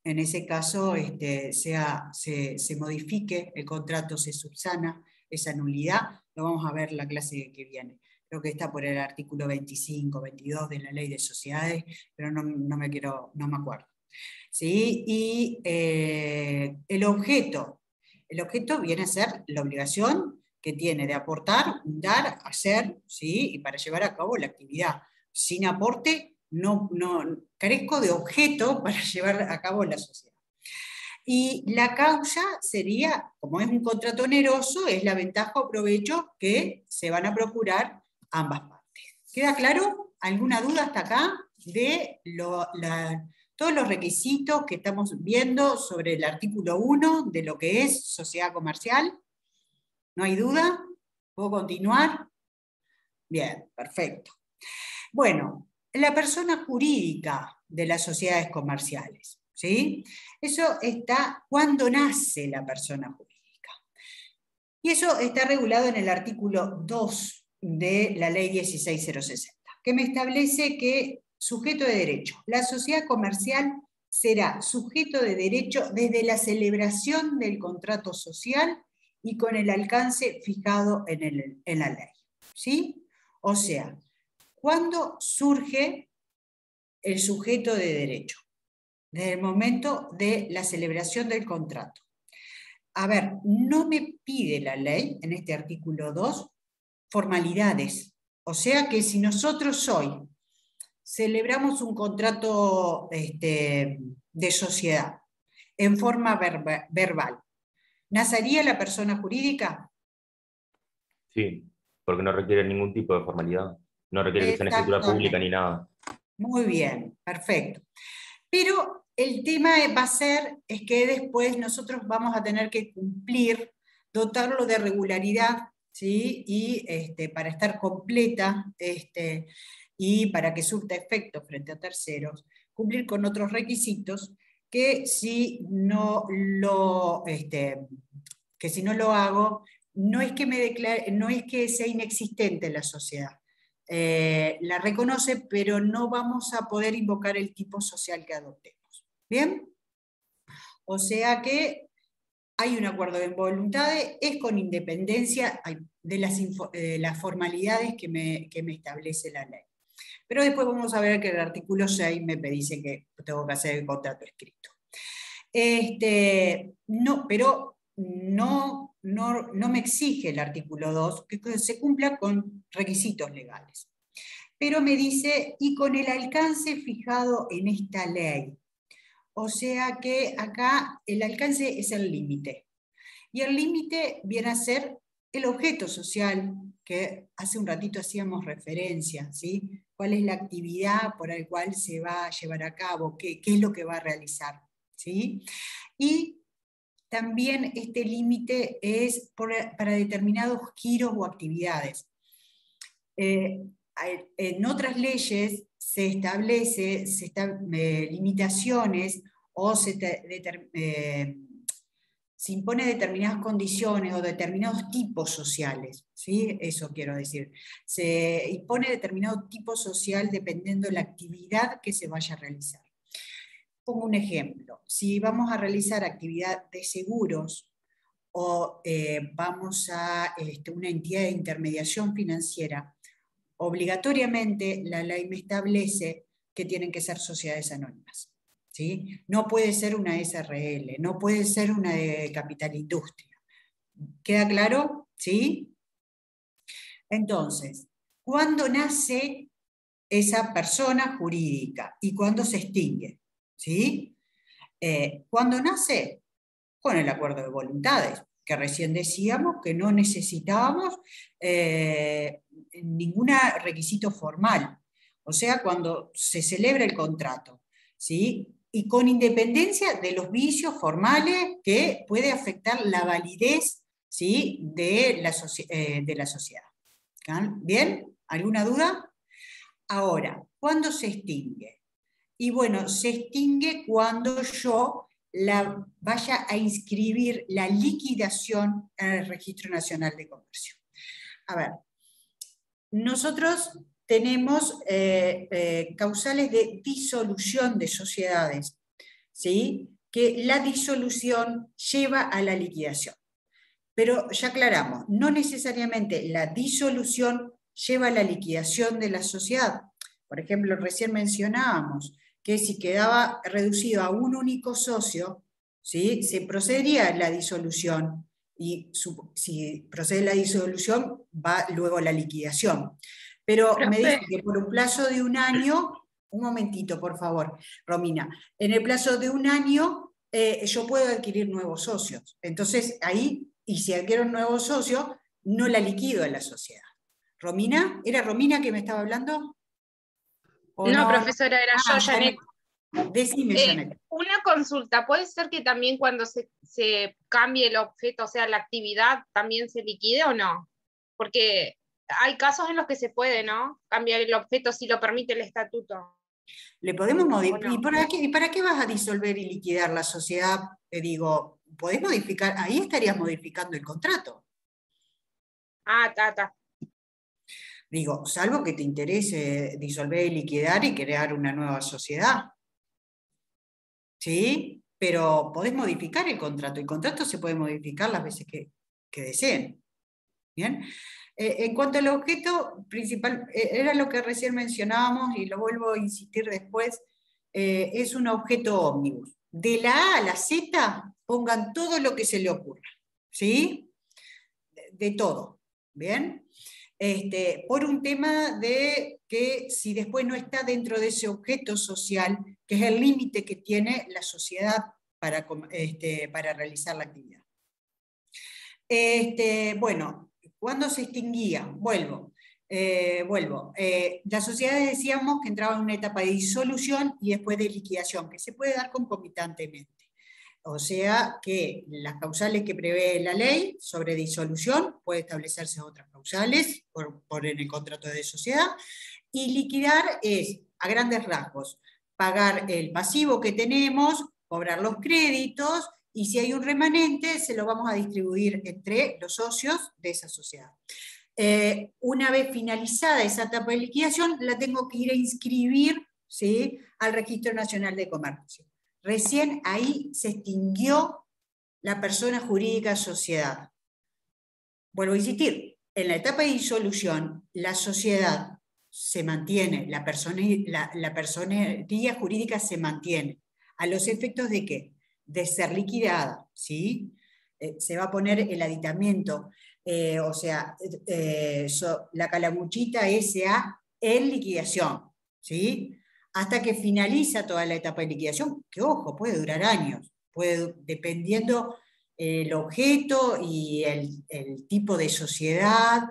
en ese caso se modifique el contrato, se subsana esa nulidad. Lo vamos a ver la clase que viene. Creo que está por el artículo 25, 22 de la Ley de Sociedades, pero no me acuerdo. ¿Sí? Y el objeto viene a ser la obligación que tiene de aportar, dar, hacer, ¿sí? Y para llevar a cabo la actividad. Sin aporte, no carezco de objeto para llevar a cabo la sociedad. Y la causa sería, como es un contrato oneroso, es la ventaja o provecho que se van a procurar ambas partes. ¿Queda claro? ¿Alguna duda hasta acá de todos los requisitos que estamos viendo sobre el artículo 1 de lo que es sociedad comercial? ¿No hay duda? ¿Puedo continuar? Bien, perfecto. Bueno, la persona jurídica de las sociedades comerciales, ¿sí? Eso está cuando nace la persona jurídica. Y eso está regulado en el artículo 2 de la Ley 16060, que me establece que sujeto de derecho. La sociedad comercial será sujeto de derecho desde la celebración del contrato social y con el alcance fijado en la ley. ¿Sí? O sea, ¿cuándo surge el sujeto de derecho? Desde el momento de la celebración del contrato. A ver, no me pide la ley, en este artículo 2, formalidades. O sea que si nosotros hoy celebramos un contrato de sociedad en forma verbal, ¿nacería la persona jurídica? Sí, porque no requiere ningún tipo de formalidad. No requiere que sea en escritura pública ni nada. Muy bien, perfecto. Pero el tema va a ser es que después nosotros vamos a tener que cumplir, dotarlo de regularidad, ¿sí? Y para estar completa y para que surta efecto frente a terceros, cumplir con otros requisitos que si no lo hago, no es que sea inexistente la sociedad. La reconoce, pero no vamos a poder invocar el tipo social que adoptemos. ¿Bien? O sea que hay un acuerdo de voluntades, es con independencia de las formalidades que me establece la ley. Pero después vamos a ver que el artículo 6 me dice que tengo que hacer el contrato escrito. Pero no me exige el artículo 2 que se cumpla con requisitos legales. Pero me dice, y con el alcance fijado en esta ley. O sea que acá el alcance es el límite. Y el límite viene a ser el objeto social, que hace un ratito hacíamos referencia, ¿sí? ¿Cuál es la actividad por la cual se va a llevar a cabo? ¿Qué es lo que va a realizar? ¿Sí? Y también este límite es para determinados giros o actividades. En otras leyes se establece limitaciones o se se impone determinadas condiciones o determinados tipos sociales, ¿sí? Eso quiero decir. Se impone determinado tipo social dependiendo de la actividad que se vaya a realizar. Pongo un ejemplo. Si vamos a realizar actividad de seguros o vamos a una entidad de intermediación financiera, obligatoriamente la ley me establece que tienen que ser sociedades anónimas. ¿Sí? No puede ser una SRL, no puede ser una de capital industria. ¿Queda claro? ¿Sí? Entonces, ¿cuándo nace esa persona jurídica y cuándo se extingue? ¿Sí? ¿Cuándo nace? Con el acuerdo de voluntades, que recién decíamos que no necesitábamos ningún requisito formal. O sea, cuando se celebra el contrato, ¿sí? Y con independencia de los vicios formales que puede afectar la validez, ¿sí? de la sociedad. ¿Bien? ¿Alguna duda? Ahora, ¿cuándo se extingue? Y bueno, se extingue cuando yo vaya a inscribir la liquidación en el Registro Nacional de Comercio. A ver, nosotros tenemos causales de disolución de sociedades, ¿sí? Que la disolución lleva a la liquidación. Pero ya aclaramos, no necesariamente la disolución lleva a la liquidación de la sociedad. Por ejemplo, recién mencionábamos que si quedaba reducido a un único socio, ¿sí? Se procedería a la disolución, y si procede la disolución, va luego la liquidación. Pero me dice que por un plazo de un año, un momentito, por favor, Romina, en el plazo de un año yo puedo adquirir nuevos socios. Entonces, ahí, y si adquiero un nuevo socio, no la liquido a la sociedad. ¿Romina? ¿Era Romina que me estaba hablando? No, profesora, era yo, Janet. Decime, Janet. Una consulta, ¿puede ser que también cuando se cambie el objeto, o sea, la actividad, también se liquide o no? Porque hay casos en los que se puede, ¿no? Cambiar el objeto si lo permite el estatuto. Le podemos modificar. No. ¿Y para qué vas a disolver y liquidar la sociedad? Te digo, podés modificar, ahí estarías modificando el contrato. Ah, está. Digo, salvo que te interese disolver y liquidar y crear una nueva sociedad. ¿Sí? Pero podés modificar el contrato. El contrato se puede modificar las veces que deseen. ¿Bien? En cuanto al objeto principal, era lo que recién mencionábamos y lo vuelvo a insistir después, es un objeto ómnibus. De la A a la Z pongan todo lo que se le ocurra. ¿Sí? De todo. ¿Bien? Por un tema de que si después no está dentro de ese objeto social, que es el límite que tiene la sociedad para realizar la actividad. Bueno, ¿cuándo se extinguía? Vuelvo. Las sociedades decíamos que entraban en una etapa de disolución y después de liquidación, que se puede dar concomitantemente. O sea que las causales que prevé la ley sobre disolución, puede establecerse otras causales por en el contrato de sociedad, y liquidar es, a grandes rasgos, pagar el pasivo que tenemos, cobrar los créditos, y si hay un remanente, se lo vamos a distribuir entre los socios de esa sociedad. Una vez finalizada esa etapa de liquidación, la tengo que ir a inscribir, ¿sí?, al Registro Nacional de Comercio. Recién ahí se extinguió la persona jurídica sociedad. Vuelvo a insistir, en la etapa de disolución, la sociedad se mantiene, la personería jurídica se mantiene. ¿A los efectos de qué? De ser liquidada, ¿sí? Se va a poner el aditamiento, la Calamuchita S.A. en liquidación, ¿sí? Hasta que finaliza toda la etapa de liquidación, que ojo, puede durar años, dependiendo el objeto y el tipo de sociedad,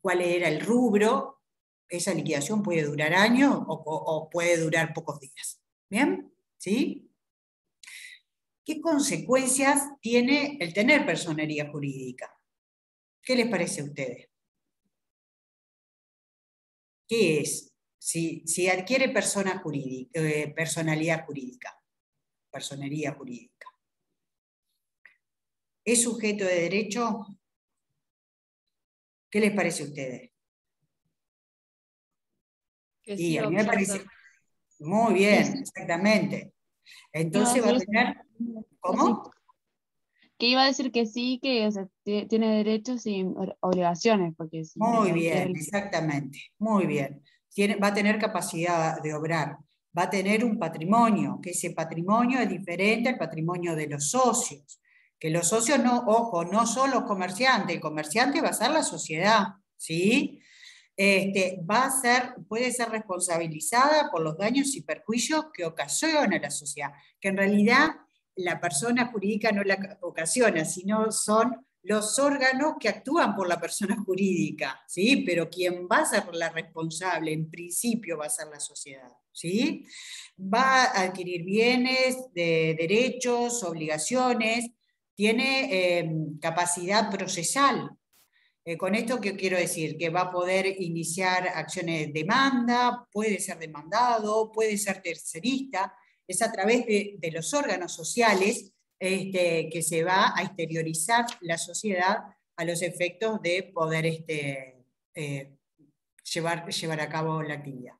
cuál era el rubro, esa liquidación puede durar años o puede durar pocos días. ¿Bien? ¿Sí? ¿Qué consecuencias tiene el tener personería jurídica? ¿Qué les parece a ustedes? ¿Qué es? Si adquiere personalidad jurídica, personería jurídica. ¿Es sujeto de derecho? ¿Qué les parece a ustedes? Que Y sí, a mí me parece objeto. muy bien, Sí. exactamente. Iba a Entonces va a decir tener, eso. ¿cómo? Que iba a decir que sí, que o sea, tiene derechos y obligaciones, porque si Muy hay que bien, exactamente, muy bien. Va a tener capacidad de obrar, va a tener un patrimonio, que ese patrimonio es diferente al patrimonio de los socios. Que los socios no, ojo, no son los comerciantes, el comerciante va a ser la sociedad, ¿sí? Puede ser responsabilizada por los daños y perjuicios que ocasiona la sociedad, que en realidad la persona jurídica no la ocasiona, sino son los órganos que actúan por la persona jurídica, ¿sí? Pero quien va a ser la responsable, en principio, va a ser la sociedad, ¿sí? Va a adquirir bienes, derechos, obligaciones, tiene capacidad procesal. Con esto, ¿qué quiero decir? Que va a poder iniciar acciones de demanda, puede ser demandado, puede ser tercerista, es a través de los órganos sociales que se va a exteriorizar la sociedad a los efectos de poder llevar a cabo la actividad.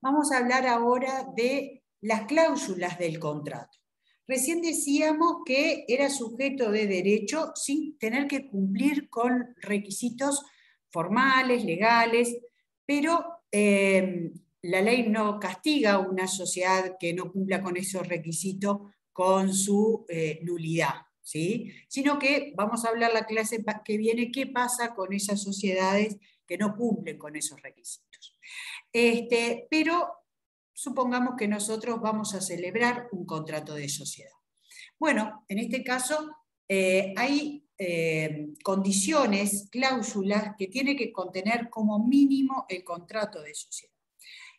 Vamos a hablar ahora de las cláusulas del contrato. Recién decíamos que era sujeto de derecho sin tener que cumplir con requisitos formales, legales, pero la ley no castiga a una sociedad que no cumpla con esos requisitos con su nulidad, ¿sí? Sino que vamos a hablar la clase que viene qué pasa con esas sociedades que no cumplen con esos requisitos. Pero supongamos que nosotros vamos a celebrar un contrato de sociedad. Bueno, en este caso hay condiciones, cláusulas que tiene que contener como mínimo el contrato de sociedad.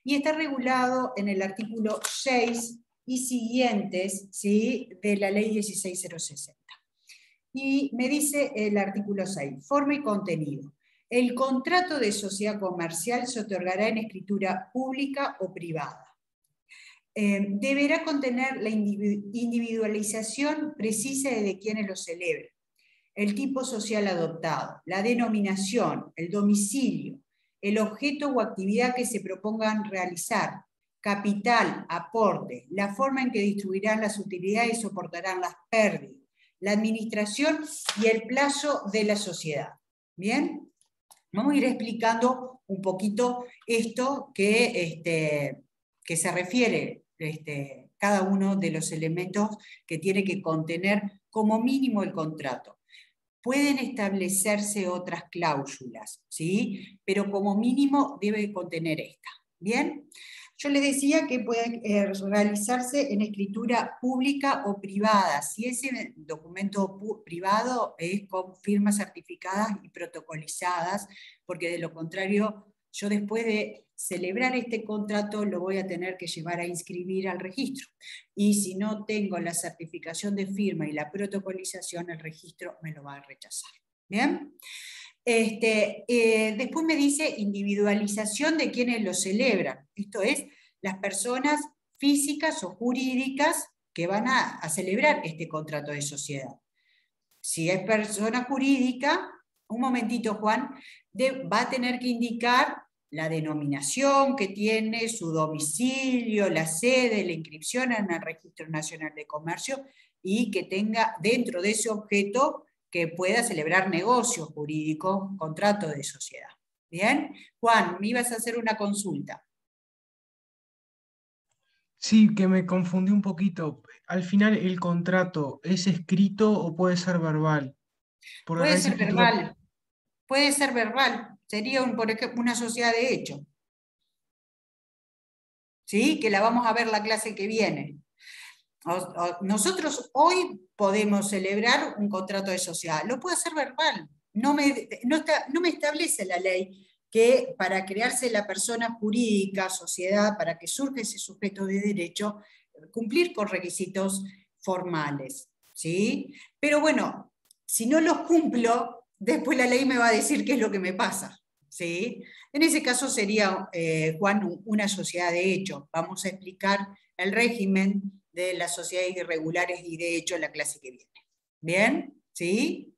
Y está regulado en el artículo 6 y siguientes, ¿sí?, de la ley 16060. Y me dice el artículo 6, forma y contenido. El contrato de sociedad comercial se otorgará en escritura pública o privada. Deberá contener la individualización precisa de quienes lo celebran, el tipo social adoptado, la denominación, el domicilio, el objeto o actividad que se propongan realizar, capital, aporte, la forma en que distribuirán las utilidades y soportarán las pérdidas, la administración y el plazo de la sociedad. ¿Bien? Vamos a ir explicando un poquito esto que se refiere cada uno de los elementos que tiene que contener como mínimo el contrato. Pueden establecerse otras cláusulas, ¿sí? Pero como mínimo debe contener esta. ¿Bien? Yo les decía que puede realizarse en escritura pública o privada, si ese documento privado es con firmas certificadas y protocolizadas, porque de lo contrario, yo después de celebrar este contrato lo voy a tener que llevar a inscribir al registro. Y si no tengo la certificación de firma y la protocolización, el registro me lo va a rechazar. ¿Bien? Después me dice individualización de quienes lo celebran. Esto es, las personas físicas o jurídicas que van a celebrar este contrato de sociedad. Si es persona jurídica, un momentito, Juan, va a tener que indicar la denominación que tiene, su domicilio, la sede, la inscripción en el Registro Nacional de Comercio y que tenga dentro de ese objeto que pueda celebrar negocios jurídicos, contrato de sociedad. ¿Bien? Juan, me ibas a hacer una consulta. Sí, que me confundí un poquito. Al final, ¿el contrato es escrito o puede ser verbal? Porque acá Puede dice ser escritura. verbal, puede ser verbal, sería por ejemplo, una sociedad de hecho. ¿Sí? Que la vamos a ver la clase que viene. Nosotros hoy podemos celebrar un contrato de sociedad, lo puede hacer verbal. No me establece la ley que para crearse la persona jurídica, sociedad, para que surja ese sujeto de derecho, cumplir con requisitos formales, ¿sí? Pero bueno, si no los cumplo, después la ley me va a decir qué es lo que me pasa, ¿sí? En ese caso sería, Juan, una sociedad de hecho. Vamos a explicar el régimen de las sociedades irregulares y de hecho en la clase que viene. ¿Bien? ¿Sí?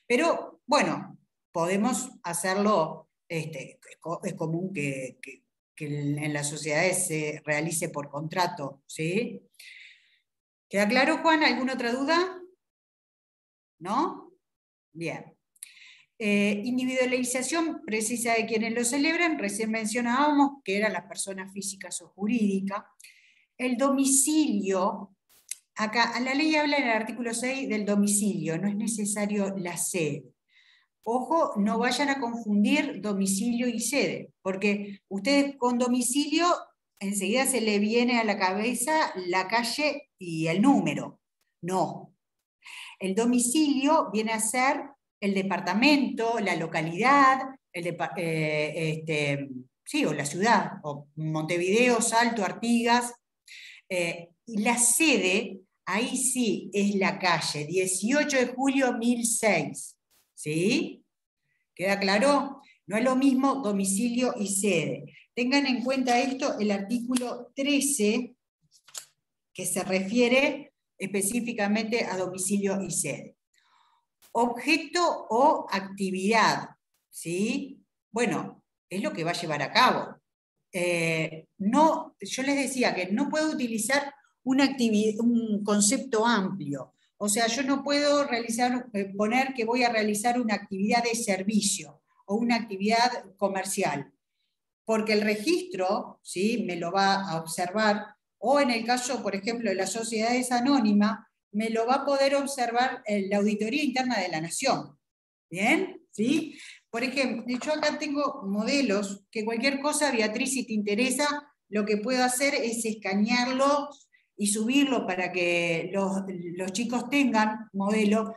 Pero, bueno, podemos hacerlo, es común que en las sociedades se realice por contrato, ¿sí? ¿Queda claro, Juan? ¿Alguna otra duda? ¿No? Bien. Individualización precisa de quienes lo celebran, recién mencionábamos que eran las personas físicas o jurídicas. El domicilio, acá la ley habla en el artículo 6 del domicilio, no es necesario la sede. Ojo, no vayan a confundir domicilio y sede, porque ustedes con domicilio enseguida se le viene a la cabeza la calle y el número. No. El domicilio viene a ser el departamento, la localidad, sí, o la ciudad, o Montevideo, Salto, Artigas. Y la sede, ahí sí, es la calle, 18 de julio 1006. ¿Sí? ¿Queda claro? No es lo mismo domicilio y sede. Tengan en cuenta esto, el artículo 13, que se refiere específicamente a domicilio y sede. Objeto o actividad, ¿sí? Bueno, es lo que va a llevar a cabo. No, yo les decía que no puedo utilizar un concepto amplio. O sea, yo no puedo poner que voy a realizar una actividad de servicio o una actividad comercial, porque el registro, ¿sí?, me lo va a observar, o en el caso, por ejemplo, de las sociedades anónimas, me lo va a poder observar la Auditoría Interna de la Nación. ¿Bien? ¿Sí? Por ejemplo, yo acá tengo modelos, que cualquier cosa, Beatriz, si te interesa, lo que puedo hacer es escanearlo y subirlo para que los chicos tengan modelo.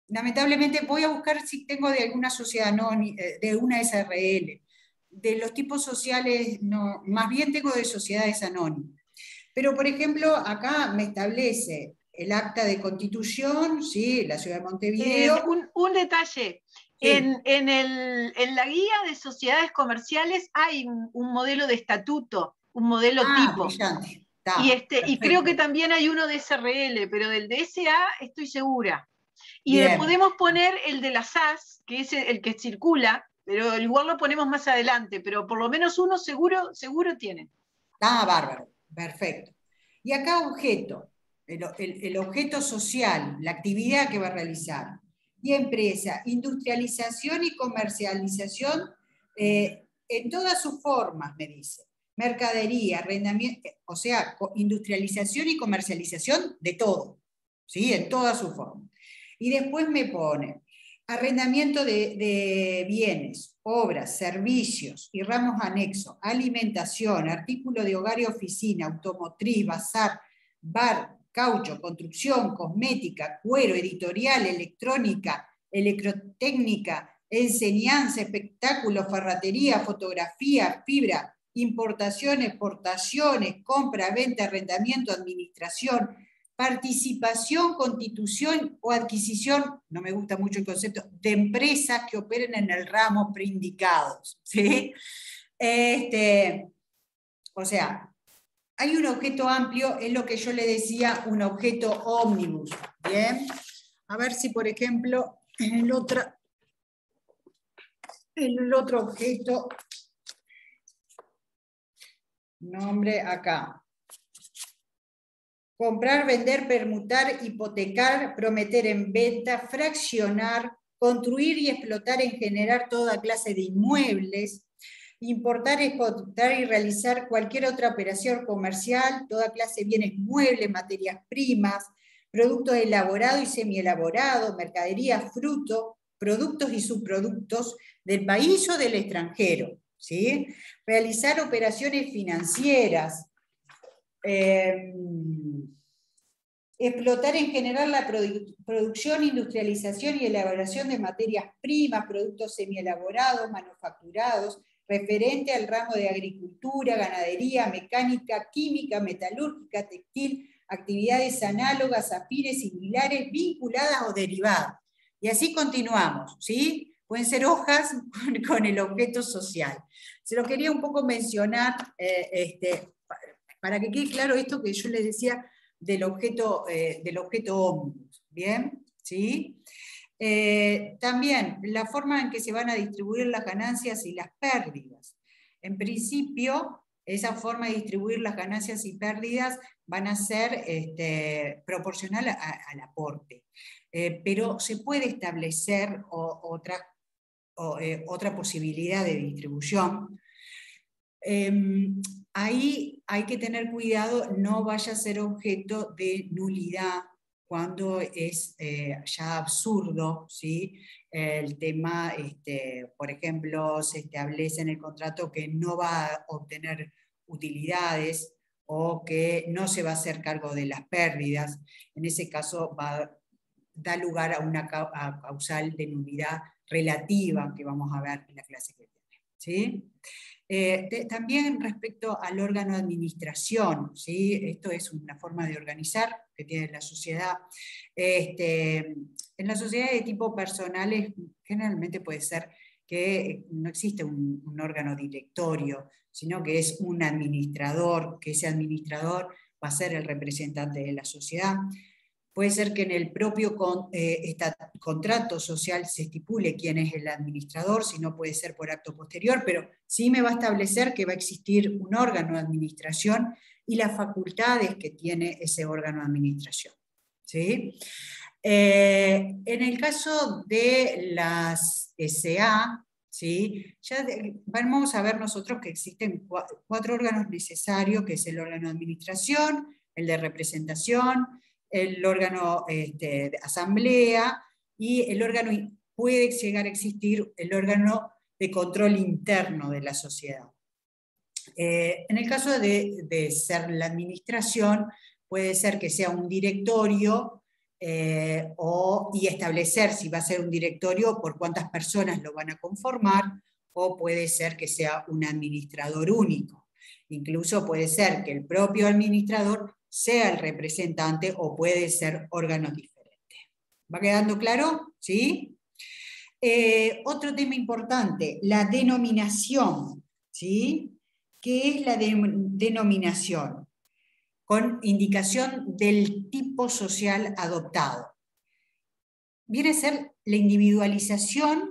Lamentablemente voy a buscar si tengo de alguna sociedad anónima, de una SRL. De los tipos sociales, no, más bien tengo de sociedades anónimas. Pero, por ejemplo, acá me establece el acta de constitución, ¿sí?, la ciudad de Montevideo. Un detalle. Sí. En la guía de sociedades comerciales hay un modelo de estatuto, un modelo tipo. Brillante. Y creo que también hay uno de SRL, pero del de SA estoy segura. Y podemos poner el de la SAS, que es el que circula, pero igual lo ponemos más adelante, pero por lo menos uno seguro tiene. Bárbaro, perfecto. Y acá objeto, el objeto social, la actividad que va a realizar. Y empresa, industrialización y comercialización en todas sus formas, me dice. Mercadería, arrendamiento, o sea, industrialización y comercialización de todo, ¿sí?, en todas sus formas. Y después me pone arrendamiento de bienes, obras, servicios y ramos anexos, alimentación, artículo de hogar y oficina, automotriz, bazar, bar, caucho, construcción, cosmética, cuero, editorial, electrónica, electrotécnica, enseñanza, espectáculos, ferretería, fotografía, fibra, importación, exportaciones, compra, venta, arrendamiento, administración, participación, constitución o adquisición, no me gusta mucho el concepto, de empresas que operen en el ramo preindicados, ¿sí? O sea, hay un objeto amplio, es lo que yo le decía, un objeto ómnibus, ¿bien? A ver si, por ejemplo, en el otro objeto, nombre acá. Comprar, vender, permutar, hipotecar, prometer en venta, fraccionar, construir y explotar en generar toda clase de inmuebles, importar, exportar y realizar cualquier otra operación comercial, toda clase de bienes muebles, materias primas, productos elaborados y semielaborados, mercadería, fruto, productos y subproductos del país o del extranjero, ¿sí? Realizar operaciones financieras, explotar en general la producción, industrialización y elaboración de materias primas, productos semielaborados, manufacturados, referente al ramo de agricultura, ganadería, mecánica, química, metalúrgica, textil, actividades análogas, afines, similares, vinculadas o derivadas. Y así continuamos, ¿sí? Pueden ser hojas con el objeto social. Se lo quería un poco mencionar, para que quede claro esto que yo les decía del objeto ómnibus, ¿bien? ¿sí? También la forma en que se van a distribuir las ganancias y las pérdidas. En principio, esa forma de distribuir las ganancias y pérdidas van a ser proporcional al aporte. Pero se puede establecer otra posibilidad de distribución. Ahí hay que tener cuidado, no vaya a ser objeto de nulidad cuando es ya absurdo, ¿sí? El tema, por ejemplo, se establece en el contrato que no va a obtener utilidades o que no se va a hacer cargo de las pérdidas. En ese caso da lugar a una causal de nulidad relativa que vamos a ver en la clase que viene, ¿sí? También respecto al órgano de administración, ¿sí? Esto es una forma de organizar que tiene la sociedad. En las sociedades de tipo personales generalmente puede ser que no existe un órgano directorio, sino que es un administrador, que ese administrador va a ser el representante de la sociedad. Puede ser que en el propio contrato social se estipule quién es el administrador, si no puede ser por acto posterior, pero sí me va a establecer que va a existir un órgano de administración y las facultades que tiene ese órgano de administración, ¿sí? En el caso de las SA, ¿sí? Ya vamos a ver nosotros que existen 4 órganos necesarios, que es el órgano de administración, el de representación, el órgano de asamblea, y el órgano, puede llegar a existir el órgano de control interno de la sociedad. En el caso de ser la administración, puede ser que sea un directorio y establecer si va a ser un directorio por cuántas personas lo van a conformar, o puede ser que sea un administrador único. Incluso puede ser que el propio administrador sea el representante o puede ser órganos diferentes. ¿Va quedando claro? ¿Sí? Otro tema importante, la denominación, ¿sí? ¿Qué es la denominación? Con indicación del tipo social adoptado. Viene a ser la individualización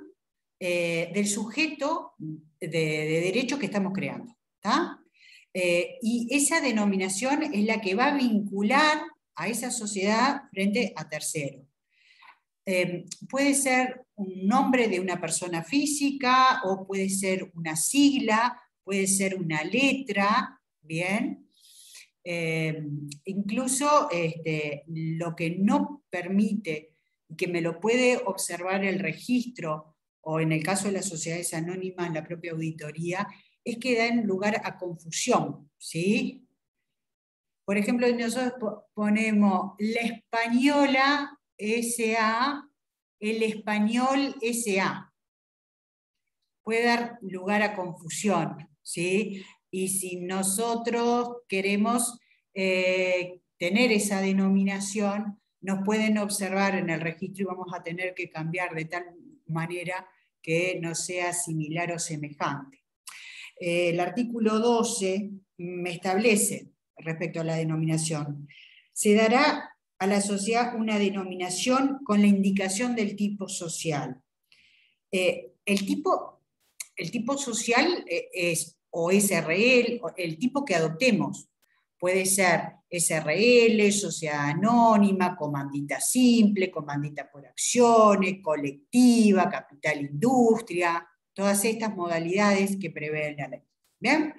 del sujeto de derecho que estamos creando, ¿está? Y esa denominación es la que va a vincular a esa sociedad frente a terceros. Puede ser un nombre de una persona física, o puede ser una sigla, puede ser una letra, ¿bien? Incluso lo que no permite, que me lo puede observar el registro, o en el caso de las sociedades anónimas, la propia auditoría, es que dan lugar a confusión, ¿sí? Por ejemplo, nosotros ponemos la española S.A., el español S.A. Puede dar lugar a confusión, ¿sí? Y si nosotros queremos tener esa denominación, nos pueden observar en el registro y vamos a tener que cambiar de tal manera que no sea similar o semejante. El artículo 12 me establece, respecto a la denominación, se dará a la sociedad una denominación con la indicación del tipo social. El tipo social es o SRL, el tipo que adoptemos. Puede ser SRL, sociedad anónima, comandita simple, comandita por acciones, colectiva, capital industria, todas estas modalidades que prevé la ley. ¿Bien?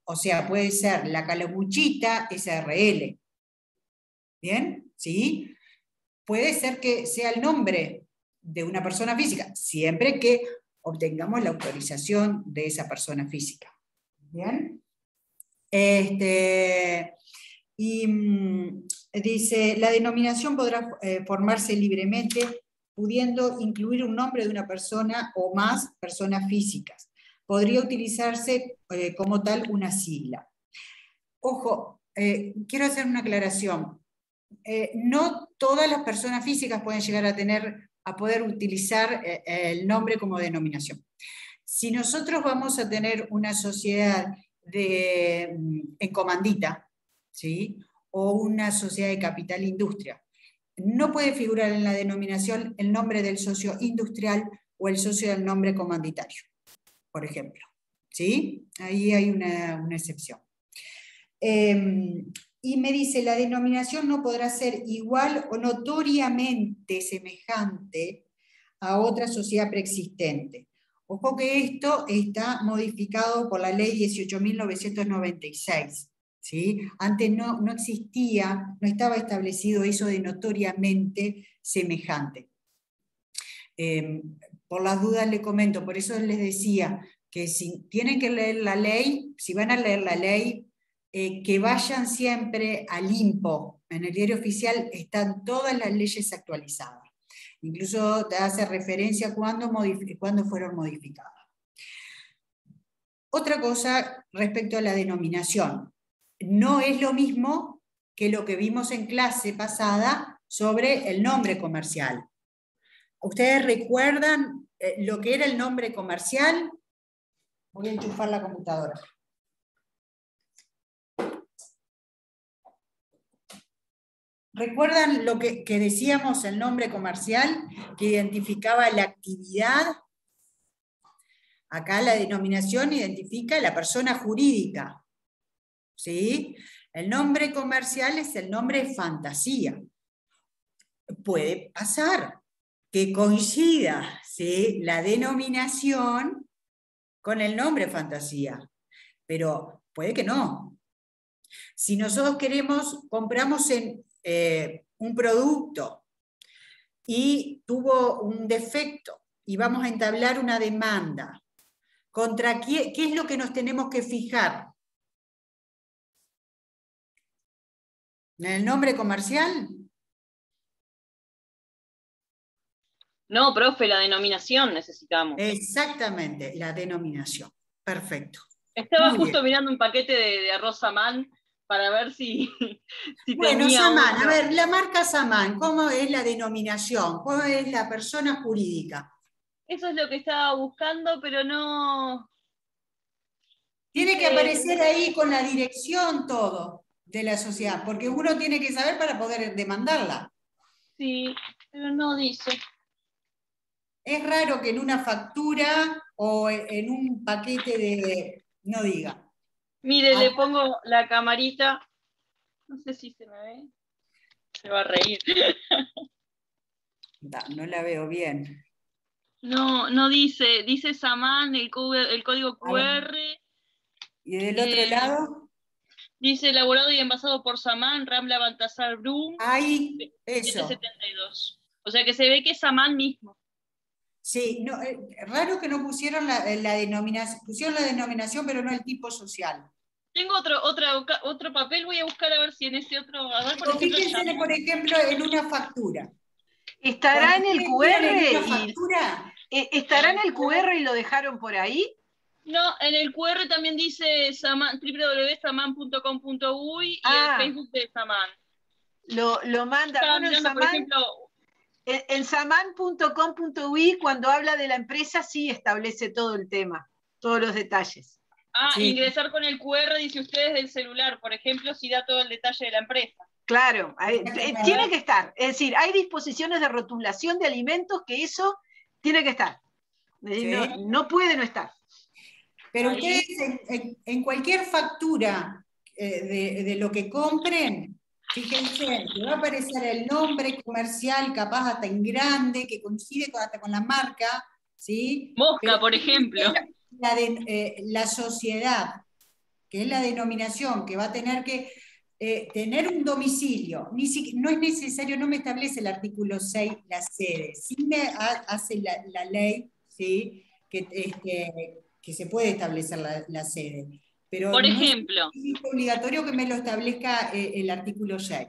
O sea, puede ser la calamuchita SRL. ¿Bien? ¿Sí? Puede ser que sea el nombre de una persona física, siempre que obtengamos la autorización de esa persona física. ¿Bien? Y dice, la denominación podrá formarse libremente, pudiendo incluir un nombre de una persona o más personas físicas. Podría utilizarse como tal una sigla. Ojo, quiero hacer una aclaración. No todas las personas físicas pueden llegar a poder utilizar el nombre como denominación. Si nosotros vamos a tener una sociedad en comandita, ¿sí? O una sociedad de capital industria, no puede figurar en la denominación el nombre del socio industrial o el socio del nombre comanditario, por ejemplo. ¿Sí? Ahí hay una excepción. Y me dice, la denominación no podrá ser igual o notoriamente semejante a otra sociedad preexistente. Ojo que esto está modificado por la ley 18.996. ¿Sí? Antes no existía, no estaba establecido eso de notoriamente semejante. Por las dudas le comento, por eso les decía que si tienen que leer la ley, si van a leer la ley, que vayan siempre al INPO. En el diario oficial están todas las leyes actualizadas. Incluso te hace referencia a cuándo fueron modificadas. Otra cosa respecto a la denominación. No es lo mismo que lo que vimos en clase pasada sobre el nombre comercial. ¿Ustedes recuerdan lo que era el nombre comercial? Voy a enchufar la computadora. ¿Recuerdan lo que decíamos, el nombre comercial, que identificaba la actividad? Acá la denominación identifica la persona jurídica. ¿Sí? El nombre comercial es el nombre fantasía. Puede pasar que coincida, ¿sí?, la denominación con el nombre fantasía, pero puede que no. Si nosotros compramos un producto y tuvo un defecto y vamos a entablar una demanda, ¿contra qué es lo que nos tenemos que fijar? ¿En el nombre comercial? No, profe, la denominación necesitamos. Exactamente, la denominación. Perfecto. Estaba justo mirando un paquete de arroz Samán para ver si bueno, tenía Samán, uno. a ver, la marca Samán, ¿cómo es la denominación? ¿Cómo es la persona jurídica? Eso es lo que estaba buscando, pero no... Tiene que aparecer ahí con la dirección todo de la sociedad, porque uno tiene que saber para poder demandarla. Sí, pero no dice. Es raro que en una factura o en un paquete de... no diga. Mire, le pongo la camarita. No sé si se me ve. Se va a reír. No la veo bien. No dice. Dice Samán, el código QR. ¿Y del otro lado? Dice elaborado y envasado por Samán, Rambla Baltasar Brum. Ahí, eso. 772. O sea que se ve que es Samán mismo. Sí, no, raro que no pusieron la denominación, pusieron la denominación, pero no el tipo social. Tengo otro papel, voy a buscar a ver si en ese otro... A ver, pero fíjense, por ejemplo, en una factura. ¿Estará en el QR? ¿Estará en el QR QR y lo dejaron por ahí? No, en el QR también dice www.saman.com.uy y el Facebook de Samán. Lo manda. Estaba Bueno, mirando, por ejemplo... En saman.com.uy, cuando habla de la empresa, sí establece todo el tema, todos los detalles. Sí. Ingresar con el QR, dice ustedes, del celular, por ejemplo, si da todo el detalle de la empresa. Claro, tiene que estar. Es decir, hay disposiciones de rotulación de alimentos que eso tiene que estar. Sí. No puede no estar. Pero ustedes en cualquier factura de lo que compren, fíjense, que va a aparecer el nombre comercial, capaz hasta en grande, que coincide hasta con la marca, ¿sí? Mosca, pero por ejemplo. La sociedad, que es la denominación, que va a tener que tener un domicilio. No es necesario, no me establece el artículo 6 la sede, sí me hace la ley, ¿sí?, que se puede establecer la sede. Pero por ejemplo, no es obligatorio que me lo establezca el artículo 6.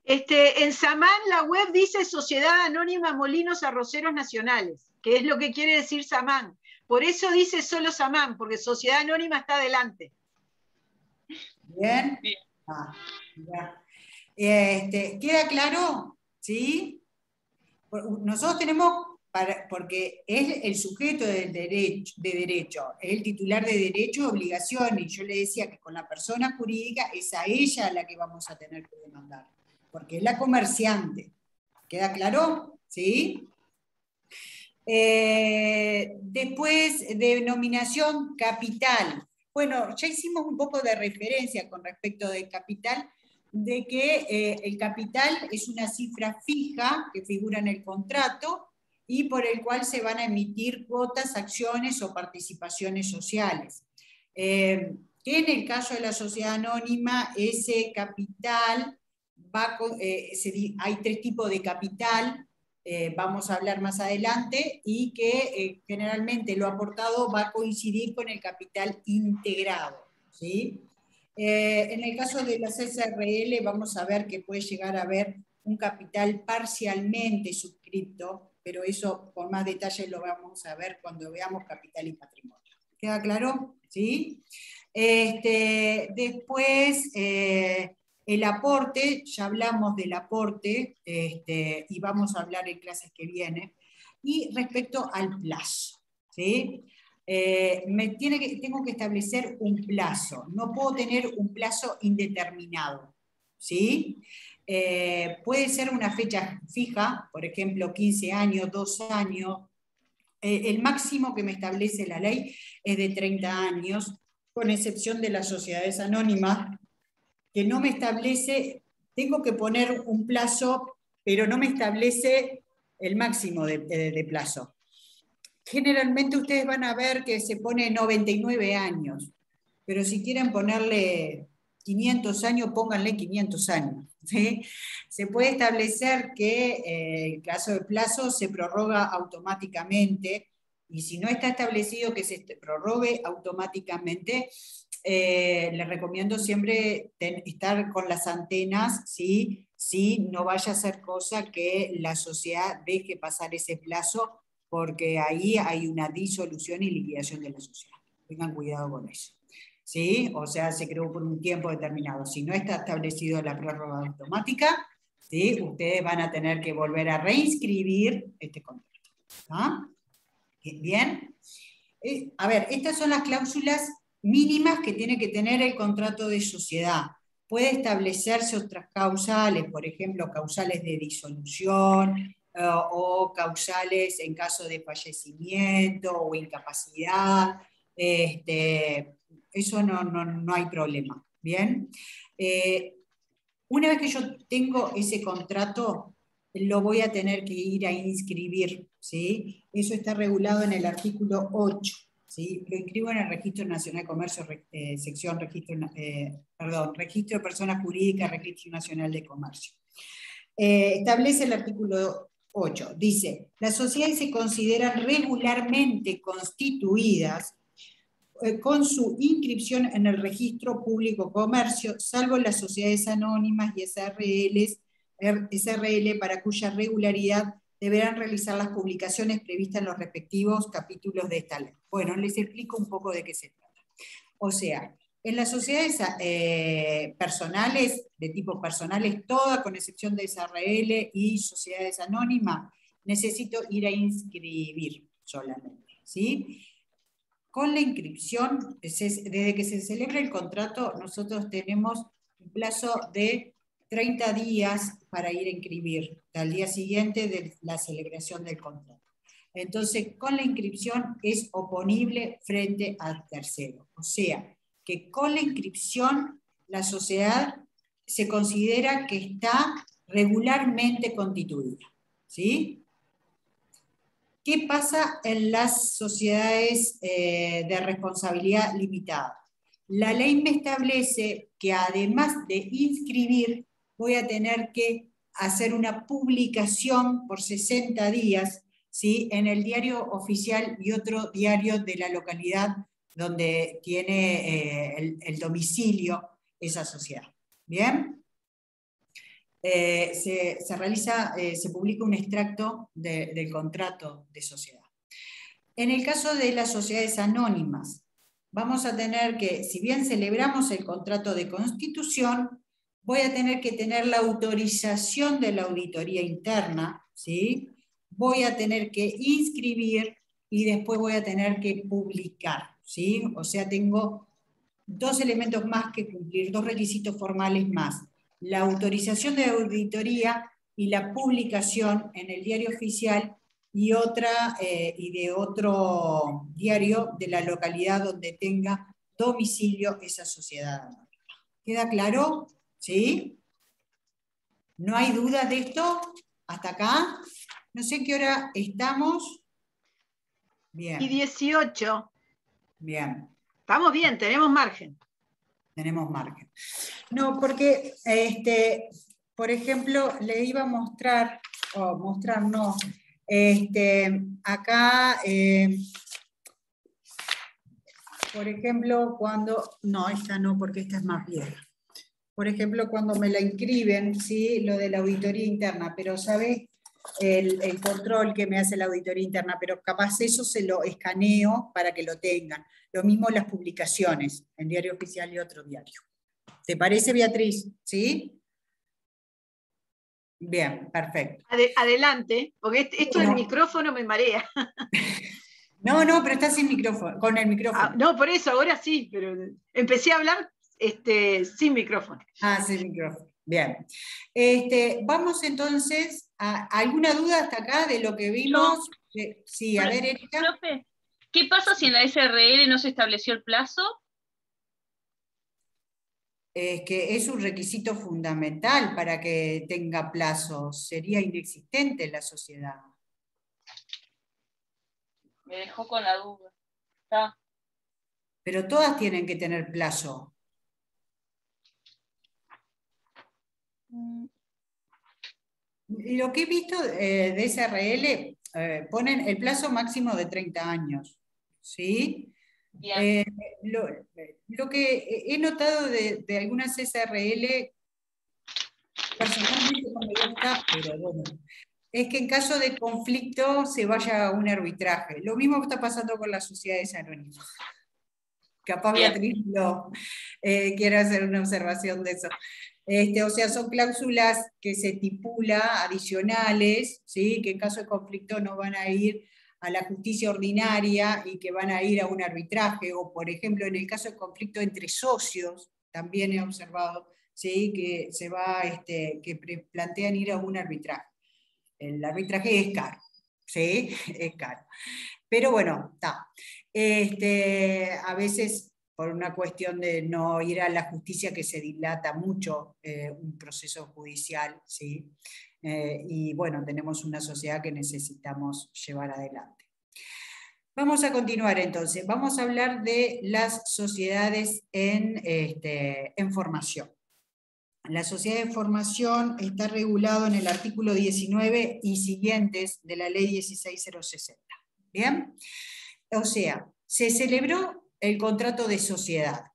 En Samán la web dice Sociedad Anónima Molinos Arroceros Nacionales, que es lo que quiere decir Samán. Por eso dice solo Samán, porque Sociedad Anónima está adelante. Bien. ¿Queda claro? ¿Sí? Nosotros tenemos, porque es el sujeto de derecho, es el titular de derecho y obligación, y yo le decía que con la persona jurídica es a ella a la que vamos a tener que demandar, porque es la comerciante, ¿Queda claro? ¿Sí? Después, denominación capital. Bueno, ya hicimos un poco de referencia con respecto del capital, de que el capital es una cifra fija que figura en el contrato y por el cual se van a emitir cuotas, acciones o participaciones sociales. Que en el caso de la sociedad anónima, ese capital hay 3 tipos de capital, vamos a hablar más adelante, y que generalmente lo aportado va a coincidir con el capital integrado, ¿sí? En el caso de las SRL vamos a ver que puede llegar a haber un capital parcialmente suscripto, pero eso con más detalle lo vamos a ver cuando veamos capital y patrimonio. ¿Queda claro? ¿Sí? Después, el aporte, ya hablamos del aporte, y vamos a hablar en clases que vienen. Y respecto al plazo, ¿sí? Tengo que establecer un plazo, no puedo tener un plazo indeterminado, ¿sí? Puede ser una fecha fija, por ejemplo, 15 años, 2 años. El máximo que me establece la ley es de 30 años, con excepción de las sociedades anónimas, que no me establece, tengo que poner un plazo, pero no me establece el máximo de plazo. Generalmente ustedes van a ver que se pone 99 años, pero si quieren ponerle 500 años, pónganle 500 años. ¿Sí? Se puede establecer que el caso de plazo se prorroga automáticamente, y si no está establecido que se prorrogue automáticamente, les recomiendo siempre estar con las antenas, ¿sí? Si no vaya a ser cosa que la sociedad deje pasar ese plazo, porque ahí hay una disolución y liquidación de la sociedad. Tengan cuidado con eso. ¿Sí? O sea, se creó por un tiempo determinado. Si no está establecido la prórroga automática, ¿sí? Ustedes van a tener que volver a reinscribir este contrato. ¿Ah? Bien. A ver, estas son las cláusulas mínimas que tiene que tener el contrato de sociedad. Puede establecerse otras causales, por ejemplo, causales de disolución, o causales en caso de fallecimiento o incapacidad. Eso no hay problema. ¿Bien? Una vez que yo tengo ese contrato, lo voy a tener que ir a inscribir, ¿sí? Eso está regulado en el artículo 8, ¿sí? Lo inscribo en el Registro Nacional de Comercio, sección Registro de Personas Jurídicas, Registro Nacional de Comercio. Establece el artículo 8, dice: las sociedades se consideran regularmente constituidas con su inscripción en el Registro Público Comercio, salvo las sociedades anónimas y SRL, para cuya regularidad deberán realizar las publicaciones previstas en los respectivos capítulos de esta ley. Bueno, les explico un poco de qué se trata. O sea, en las sociedades personales, de tipo personales, todas con excepción de SRL y sociedades anónimas, necesito ir a inscribir solamente, ¿sí? Con la inscripción, desde que se celebra el contrato, nosotros tenemos un plazo de 30 días para ir a inscribir, al día siguiente de la celebración del contrato. Entonces, con la inscripción es oponible frente al tercero. O sea, que con la inscripción la sociedad se considera que está regularmente constituida. ¿Sí? ¿Qué pasa en las sociedades de responsabilidad limitada? La ley me establece que además de inscribir, voy a tener que hacer una publicación por 60 días, ¿sí? En el diario oficial y otro diario de la localidad donde tiene el domicilio esa sociedad. ¿Bien? Se publica un extracto del contrato de sociedad. En el caso de las sociedades anónimas, vamos a tener que, si bien celebramos el contrato de constitución, voy a tener que tener la autorización de la auditoría interna, ¿sí? Voy a tener que inscribir y después voy a tener que publicar, ¿sí? O sea, tengo 2 elementos más que cumplir, 2 requisitos formales más: la autorización de auditoría y la publicación en el diario oficial y de otro diario de la localidad donde tenga domicilio esa sociedad anónima. ¿Queda claro? ¿Sí? ¿No hay dudas de esto? ¿Hasta acá? No sé qué hora estamos. Bien. Y 18. Bien. Estamos bien, tenemos margen. Tenemos margen. No, porque, por ejemplo, le iba a mostrar, acá, por ejemplo, no, esta no, porque esta es más vieja. Por ejemplo, cuando me la inscriben, ¿sí? Lo de la auditoría interna, pero ¿sabes? El control que me hace la auditoría interna, pero capaz eso se lo escaneo para que lo tengan. Lo mismo las publicaciones, en Diario Oficial y otro diario. ¿Te parece, Beatriz? ¿Sí? Bien, perfecto. Adelante, porque esto del micrófono me marea. No, pero está sin micrófono, con el micrófono. No, por eso, ahora sí, pero empecé a hablar sin micrófono. Sin micrófono. Bien. Vamos entonces a alguna duda hasta acá de lo que vimos. Sí, a ver, Erika. Profe, ¿qué pasa si en la SRL no se estableció el plazo? Es que es un requisito fundamental para que tenga plazo. Sería inexistente en la sociedad. Me dejó con la duda. ¿Está? Pero todas tienen que tener plazo. Lo que he visto de SRL, ponen el plazo máximo de 30 años. ¿Sí? Lo que he notado de algunas SRL, personalmente no me gusta, pero bueno, es que en caso de conflicto se vaya a un arbitraje. Lo mismo está pasando con las sociedades anónimas. Capaz Beatriz quiere hacer una observación de eso. O sea, son cláusulas que se estipula adicionales, ¿sí? Que en caso de conflicto no van a ir a la justicia ordinaria y que van a ir a un arbitraje, o por ejemplo, en el caso de conflicto entre socios, también he observado, ¿sí? Que se va, que plantean ir a un arbitraje. El arbitraje es caro, ¿sí? Es caro. Pero bueno, está. A veces por una cuestión de no ir a la justicia, que se dilata mucho un proceso judicial, ¿sí? Y bueno, tenemos una sociedad que necesitamos llevar adelante. Vamos a continuar entonces. Vamos a hablar de las sociedades en formación. La sociedad de formación está regulado en el artículo 19 y siguientes de la ley 16060. ¿Bien? O sea, se celebró el contrato de sociedad.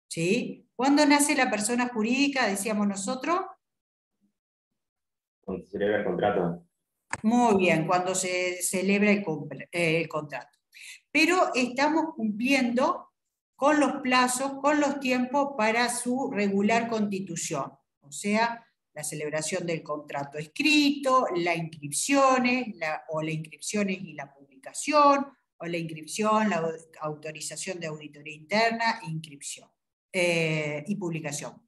¿Sí? ¿Cuándo nace la persona jurídica, decíamos nosotros? Cuando se celebra el contrato. Muy bien, cuando se celebra el contrato. Pero estamos cumpliendo con los plazos, con los tiempos para su regular constitución. O sea, la celebración del contrato escrito, las inscripciones, la inscripciones y la publicación, o la inscripción, la autorización de auditoría interna, inscripción y publicación.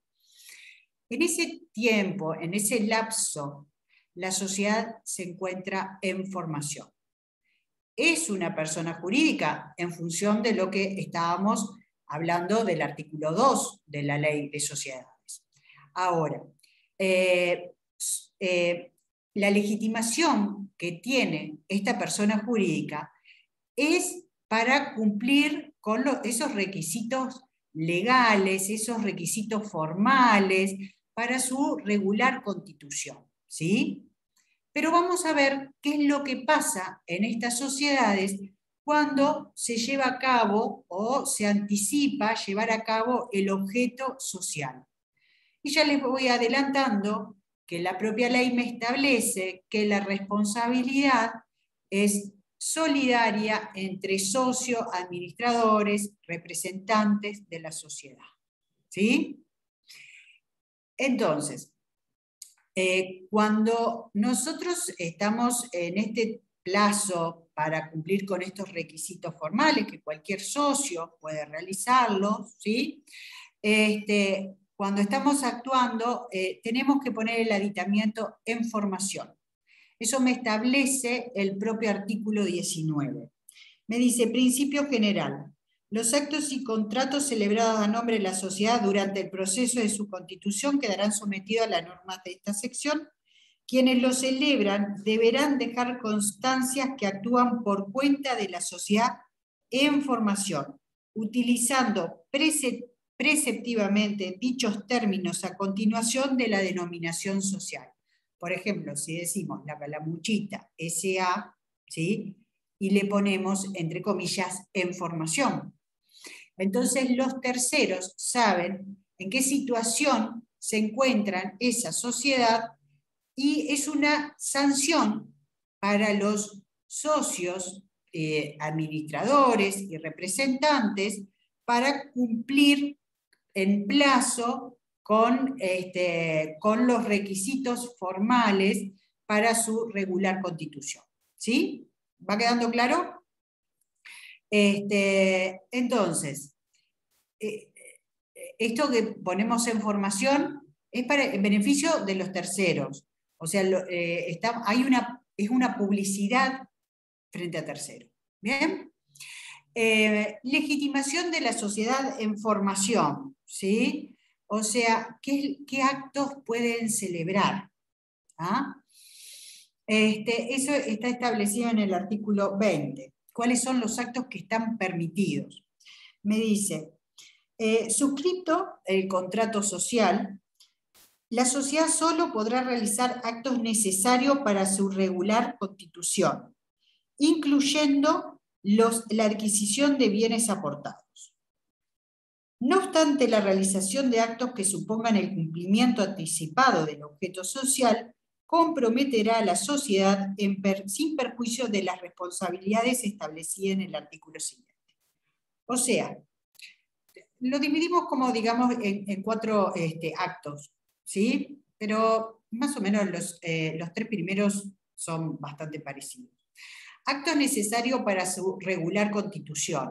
En ese tiempo, en ese lapso, la sociedad se encuentra en formación. Es una persona jurídica en función de lo que estábamos hablando del artículo 2 de la Ley de Sociedades. Ahora, la legitimación que tiene esta persona jurídica es para cumplir con esos requisitos legales, esos requisitos formales para su regular constitución, ¿sí? Pero vamos a ver qué es lo que pasa en estas sociedades cuando se lleva a cabo o se anticipa llevar a cabo el objeto social. Y ya les voy adelantando que la propia ley me establece que la responsabilidad es solidaria entre socios, administradores, representantes de la sociedad. ¿Sí? Entonces, cuando nosotros estamos en este plazo para cumplir con estos requisitos formales, que cualquier socio puede realizarlos, ¿sí? cuando estamos actuando, tenemos que poner el aditamiento en formación. Eso me establece el propio artículo 19. Me dice, principio general. Los actos y contratos celebrados a nombre de la sociedad durante el proceso de su constitución quedarán sometidos a las normas de esta sección. Quienes los celebran deberán dejar constancias que actúan por cuenta de la sociedad en formación, utilizando preceptivamente dichos términos a continuación de la denominación social. Por ejemplo, si decimos la Calamuchita S.A., ¿sí?, y le ponemos, entre comillas, en formación. Entonces los terceros saben en qué situación se encuentra esa sociedad y es una sanción para los socios, administradores y representantes para cumplir en plazo con los requisitos formales para su regular constitución. ¿Sí? ¿Va quedando claro? Entonces, esto que ponemos en formación es en beneficio de los terceros. O sea, es una publicidad frente a terceros. ¿Bien? Legitimación de la sociedad en formación, ¿sí? O sea, ¿qué actos pueden celebrar? ¿Ah? Eso está establecido en el artículo 20. ¿Cuáles son los actos que están permitidos? Me dice, suscrito el contrato social, la sociedad solo podrá realizar actos necesarios para su regular constitución, incluyendo la adquisición de bienes aportados. No obstante, la realización de actos que supongan el cumplimiento anticipado del objeto social comprometerá a la sociedad sin perjuicio de las responsabilidades establecidas en el artículo siguiente. O sea, lo dividimos como, digamos, en 4 actos, ¿sí? Pero más o menos los 3 primeros son bastante parecidos. Actos necesarios para su regular constitución.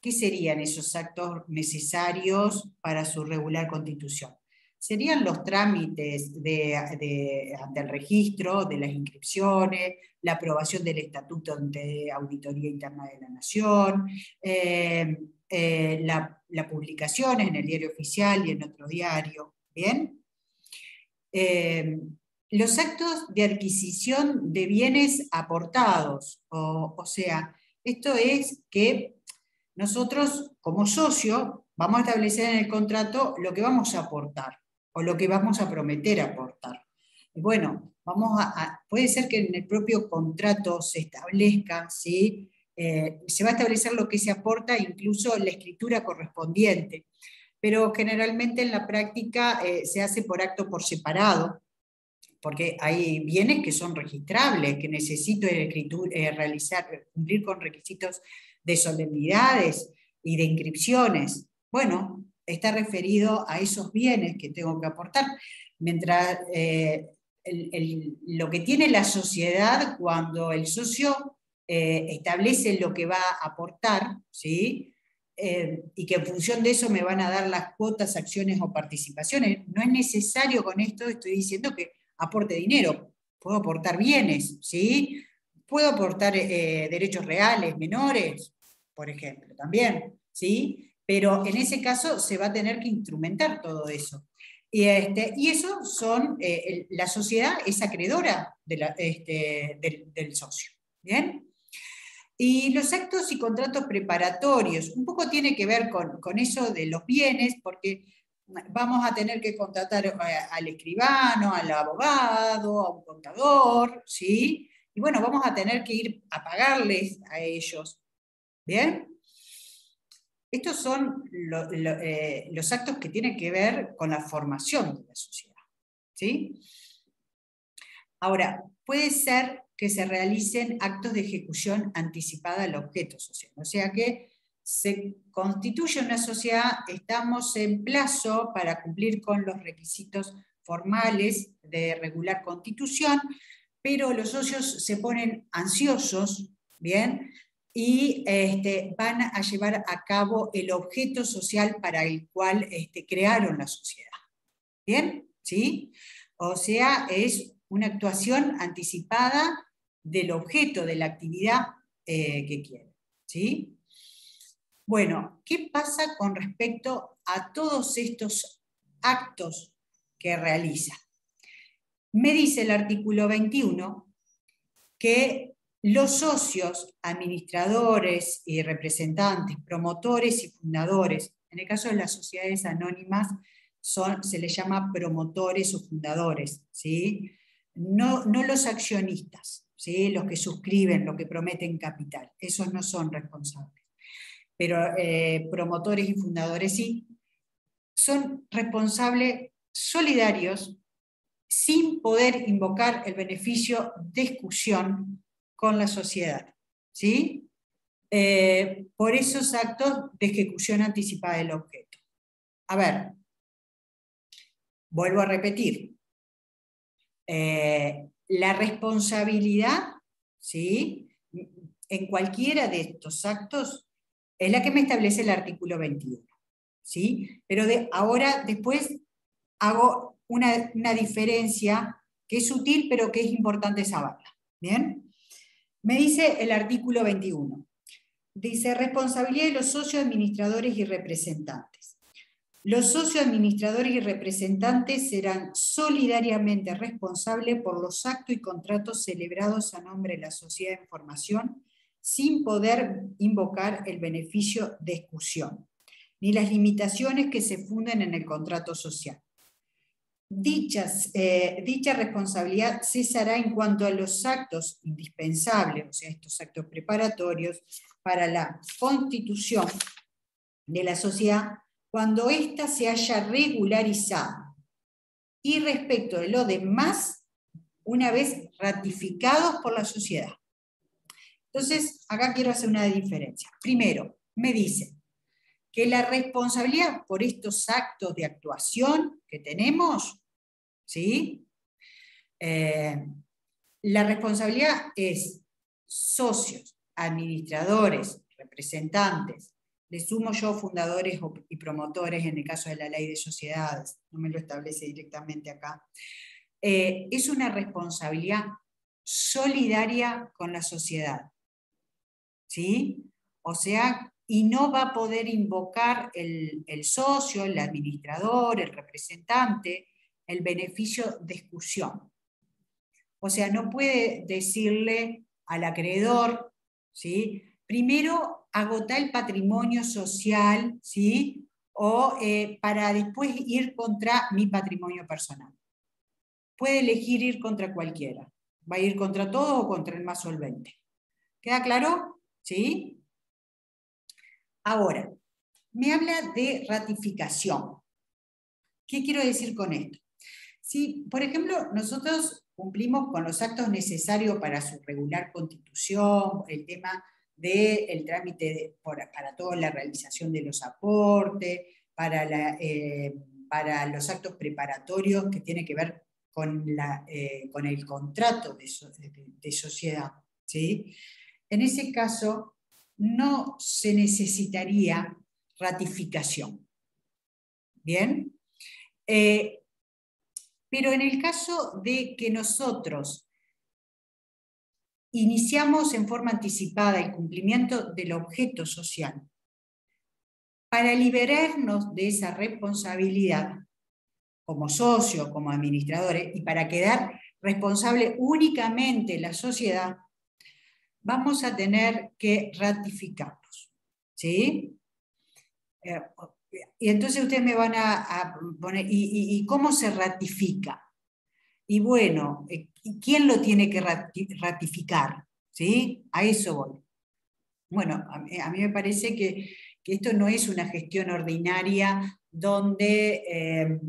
¿Qué serían esos actos necesarios para su regular constitución? Serían los trámites ante el registro de las inscripciones, la aprobación del Estatuto de Auditoría Interna de la Nación, la publicación en el Diario Oficial y en otro diario. ¿Bien? Los actos de adquisición de bienes aportados, o sea, esto es que nosotros como socio vamos a establecer en el contrato lo que vamos a aportar o lo que vamos a prometer aportar. Bueno, puede ser que en el propio contrato se establezca, ¿sí? Se va a establecer lo que se aporta, incluso la escritura correspondiente, pero generalmente en la práctica se hace por acto por separado, porque hay bienes que son registrables, que necesito cumplir con requisitos de solemnidades y de inscripciones. Bueno, está referido a esos bienes que tengo que aportar, mientras lo que tiene la sociedad cuando el socio establece lo que va a aportar, ¿sí? Y que en función de eso me van a dar las cuotas, acciones o participaciones. No es necesario con esto, estoy diciendo que aporte dinero, puedo aportar bienes, ¿sí? Puedo aportar derechos reales, menores, por ejemplo, también, ¿sí? Pero en ese caso se va a tener que instrumentar todo eso. Y eso son, la sociedad es acreedora del socio, ¿bien? Y los actos y contratos preparatorios, un poco tiene que ver con eso de los bienes, porque vamos a tener que contratar al escribano, al abogado, a un contador, ¿sí? Y bueno, vamos a tener que ir a pagarles a ellos, ¿bien? Estos son los actos que tienen que ver con la formación de la sociedad, ¿sí? Ahora, puede ser que se realicen actos de ejecución anticipada al objeto social, o sea que se constituye una sociedad, estamos en plazo para cumplir con los requisitos formales de regular constitución, pero los socios se ponen ansiosos, ¿bien? Y van a llevar a cabo el objeto social para el cual crearon la sociedad, ¿Bien? ¿Sí? O sea, es una actuación anticipada del objeto de la actividad que quiere. ¿Sí? Bueno, ¿qué pasa con respecto a todos estos actos que realiza? Me dice el artículo 21 que los socios, administradores y representantes, promotores y fundadores, en el caso de las sociedades anónimas, se les llama promotores o fundadores, ¿sí? No los accionistas, ¿sí? Los que suscriben, los que prometen capital, esos no son responsables. Pero promotores y fundadores sí, son responsables solidarios sin poder invocar el beneficio de exclusión con la sociedad, ¿sí? Por esos actos de ejecución anticipada del objeto. A ver, vuelvo a repetir. La responsabilidad, ¿sí? En cualquiera de estos actos es la que me establece el artículo 21, ¿sí? Pero ahora, después, hago una diferencia que es sutil, pero que es importante saberla. ¿Bien? Me dice el artículo 21. Dice, responsabilidad de los socios, administradores y representantes. Los socios, administradores y representantes serán solidariamente responsables por los actos y contratos celebrados a nombre de la sociedad en formación, sin poder invocar el beneficio de exclusión, ni las limitaciones que se funden en el contrato social. Dicha responsabilidad cesará en cuanto a los actos indispensables, o sea, estos actos preparatorios para la constitución de la sociedad, cuando ésta se haya regularizado. Y respecto de lo demás, una vez ratificados por la sociedad. Entonces, acá quiero hacer una diferencia. Primero, me dice que la responsabilidad por estos actos de actuación que tenemos, ¿sí? La responsabilidad es socios, administradores, representantes, le sumo yo fundadores y promotores en el caso de la ley de sociedades, no me lo establece directamente acá. Es una responsabilidad solidaria con la sociedad, ¿sí? O sea, y no va a poder invocar el socio, el administrador, el representante, el beneficio de exclusión. O sea, no puede decirle al acreedor, ¿sí? Primero agotar el patrimonio social, ¿sí? O para después ir contra mi patrimonio personal. Puede elegir ir contra cualquiera. Va a ir contra todo o contra el más solvente. ¿Queda claro? ¿Sí? Ahora, me habla de ratificación. ¿Qué quiero decir con esto? Si, por ejemplo, nosotros cumplimos con los actos necesarios para su regular constitución, el tema del trámite para toda la realización de los aportes, para los actos preparatorios que tienen que ver con el contrato de sociedad, ¿sí? En ese caso, no se necesitaría ratificación. ¿Bien? Pero en el caso de que nosotros iniciamos en forma anticipada el cumplimiento del objeto social, para liberarnos de esa responsabilidad como socios, como administradores, y para quedar responsable únicamente la sociedad, vamos a tener que ratificarlos, ¿sí? Y entonces ustedes me van a poner, ¿y cómo se ratifica? Y bueno, ¿quién lo tiene que ratificar? ¿Sí? A eso voy. Bueno, a mí me parece que esto no es una gestión ordinaria donde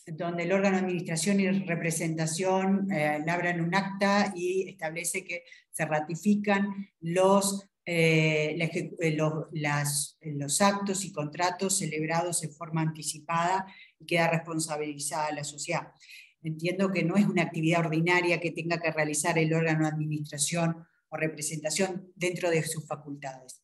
el órgano de administración y representación labran un acta y establece que se ratifican los actos y contratos celebrados en forma anticipada y queda responsabilizada la sociedad. Entiendo que no es una actividad ordinaria que tenga que realizar el órgano de administración o representación dentro de sus facultades.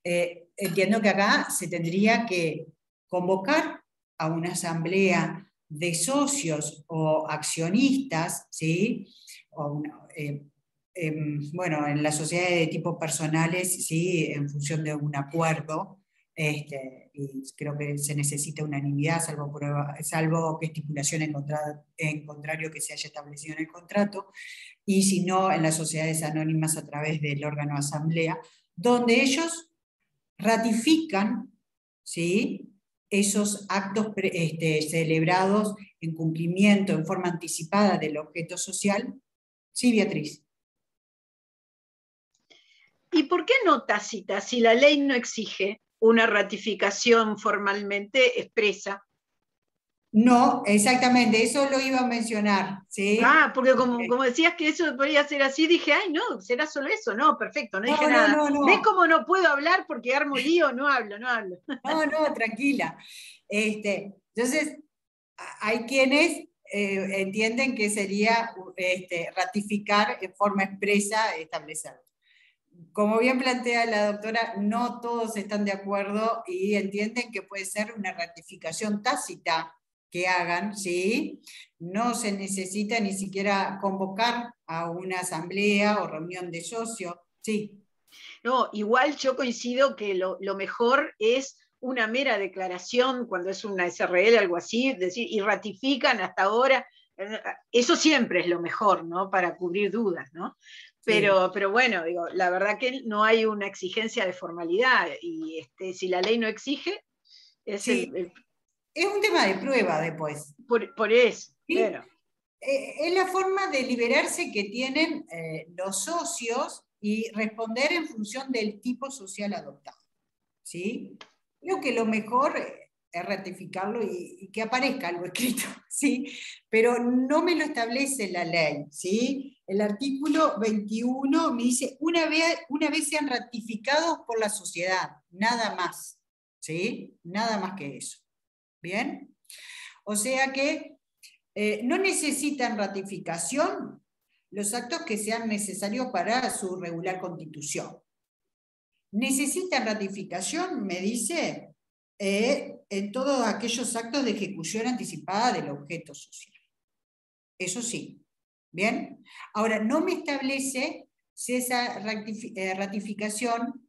Entiendo que acá se tendría que convocar a una asamblea de socios o accionistas, ¿sí? Bueno, en las sociedades de tipo personales, ¿sí? En función de un acuerdo, y creo que se necesita unanimidad, salvo que estipulación en contrario que se haya establecido en el contrato, y si no, en las sociedades anónimas a través del órgano asamblea, donde ellos ratifican, ¿sí? Esos actos celebrados en cumplimiento, en forma anticipada del objeto social. Sí, Beatriz. ¿Y por qué no tácita si la ley no exige una ratificación formalmente expresa? No, exactamente, eso lo iba a mencionar, ¿sí? Porque como decías que eso podría ser así, dije, ay, no, será solo eso, no, perfecto, no dije nada. No. ¿Ves cómo no puedo hablar porque armo lío? No hablo. No, tranquila. Entonces, hay quienes entienden que sería ratificar en forma expresa, establecerlo. Como bien plantea la doctora, no todos están de acuerdo y entienden que puede ser una ratificación tácita que hagan, ¿sí? No se necesita ni siquiera convocar a una asamblea o reunión de socios, sí. No, igual yo coincido que lo mejor es una mera declaración cuando es una SRL, algo así, decir, y ratifican hasta ahora, eso siempre es lo mejor, ¿no? Para cubrir dudas, ¿no? Pero bueno, digo, la verdad que no hay una exigencia de formalidad, y si la ley no exige, es es un tema de prueba después. Por eso, ¿sí? Claro. Es la forma de liberarse que tienen los socios y responder en función del tipo social adoptado. ¿Sí? Creo que lo mejor es ratificarlo y que aparezca algo escrito, ¿sí? Pero no me lo establece la ley, ¿sí? El artículo 21 me dice, una vez sean ratificados por la sociedad, nada más, ¿sí? Nada más que eso. ¿Bien? O sea que no necesitan ratificación los actos que sean necesarios para su regular constitución. Necesitan ratificación, me dice, en todos aquellos actos de ejecución anticipada del objeto social. Eso sí. ¿Bien? Ahora, no me establece si esa ratificación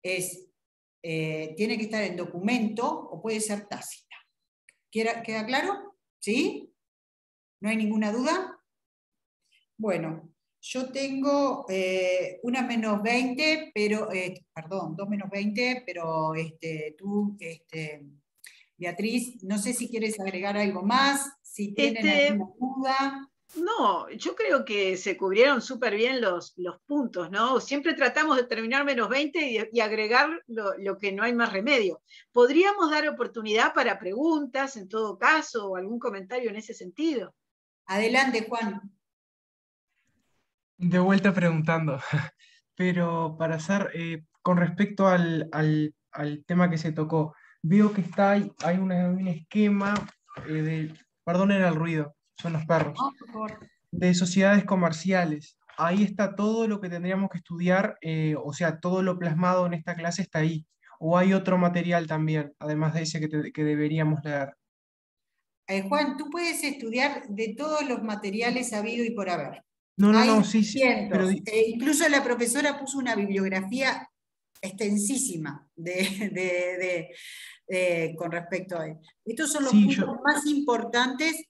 tiene que estar en documento o puede ser tácita. ¿Queda claro? ¿Sí? ¿No hay ninguna duda? Bueno. Yo tengo una menos 20, pero, perdón, 2 menos 20, pero tú, Beatriz, no sé si quieres agregar algo más, si tienen alguna duda. No, yo creo que se cubrieron súper bien los puntos, ¿no? Siempre tratamos de terminar menos 20 y agregar lo que no hay más remedio. ¿Podríamos dar oportunidad para preguntas, en todo caso, o algún comentario en ese sentido? Adelante, Juan. De vuelta preguntando, pero para hacer, con respecto al tema que se tocó, veo que hay un esquema perdonen el ruido, son los perros, por favor. De sociedades comerciales. Ahí está todo lo que tendríamos que estudiar, o sea, todo lo plasmado en esta clase está ahí. ¿O hay otro material también, además de ese que deberíamos leer? Juan, tú puedes estudiar de todos los materiales habido y por haber. No, sí, pero... incluso la profesora puso una bibliografía extensísima con respecto a él. Estos son los puntos más importantes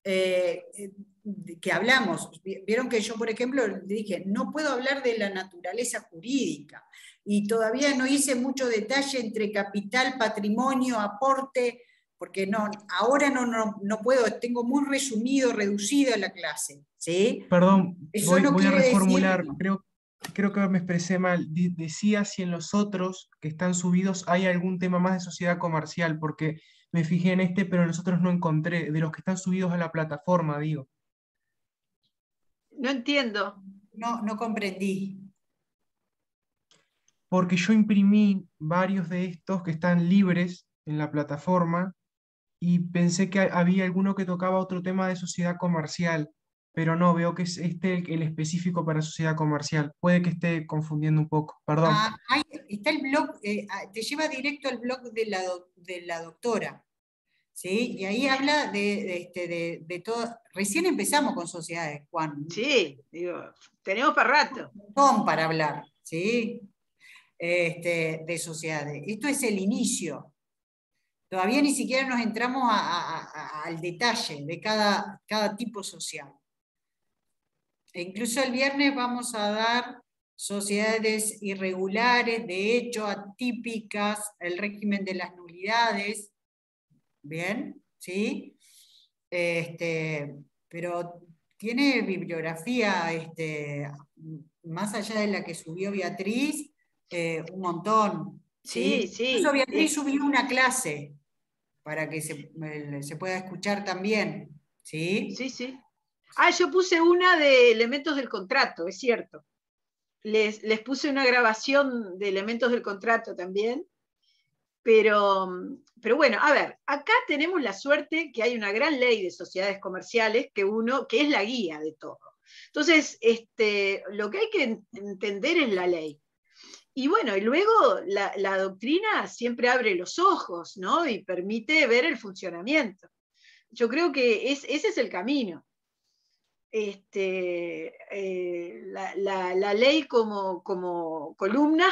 que hablamos. Vieron que yo, por ejemplo, le dije, no puedo hablar de la naturaleza jurídica, y todavía no hice mucho detalle entre capital, patrimonio, aporte, porque ahora no puedo, tengo muy reducido la clase. ¿Sí? Perdón, Eso voy a reformular, decir... creo que me expresé mal. Decía si en los otros que están subidos hay algún tema más de sociedad comercial, porque me fijé en este, pero en los otros no encontré, de los que están subidos a la plataforma, digo. No entiendo. No comprendí. Porque yo imprimí varios de estos que están libres en la plataforma y pensé que había alguno que tocaba otro tema de sociedad comercial, pero no, veo que es el específico para sociedad comercial. Puede que esté confundiendo un poco, perdón. Está el blog, te lleva directo al blog de la doctora. ¿sí? Y ahí habla de todo. Recién empezamos con sociedades, Juan. Sí, digo, tenemos para rato. Un montón para hablar, ¿sí? De sociedades. Esto es el inicio. Todavía ni siquiera nos entramos al detalle de cada tipo social. E incluso el viernes vamos a dar sociedades irregulares, de hecho atípicas, el régimen de las nulidades, ¿bien? ¿Sí? Pero tiene bibliografía, más allá de la que subió Beatriz, un montón. Sí, sí. Incluso Beatriz subió una clase para que se pueda escuchar también. ¿Sí? Sí, sí. Ah, yo puse una de elementos del contrato, es cierto. Les puse una grabación de elementos del contrato también. Pero bueno, a ver, acá tenemos la suerte que hay una gran ley de sociedades comerciales que es la guía de todo. Entonces, lo que hay que entender es la ley. Y bueno, y luego la doctrina siempre abre los ojos, ¿no? Y permite ver el funcionamiento. Yo creo que ese es el camino. La ley como columna,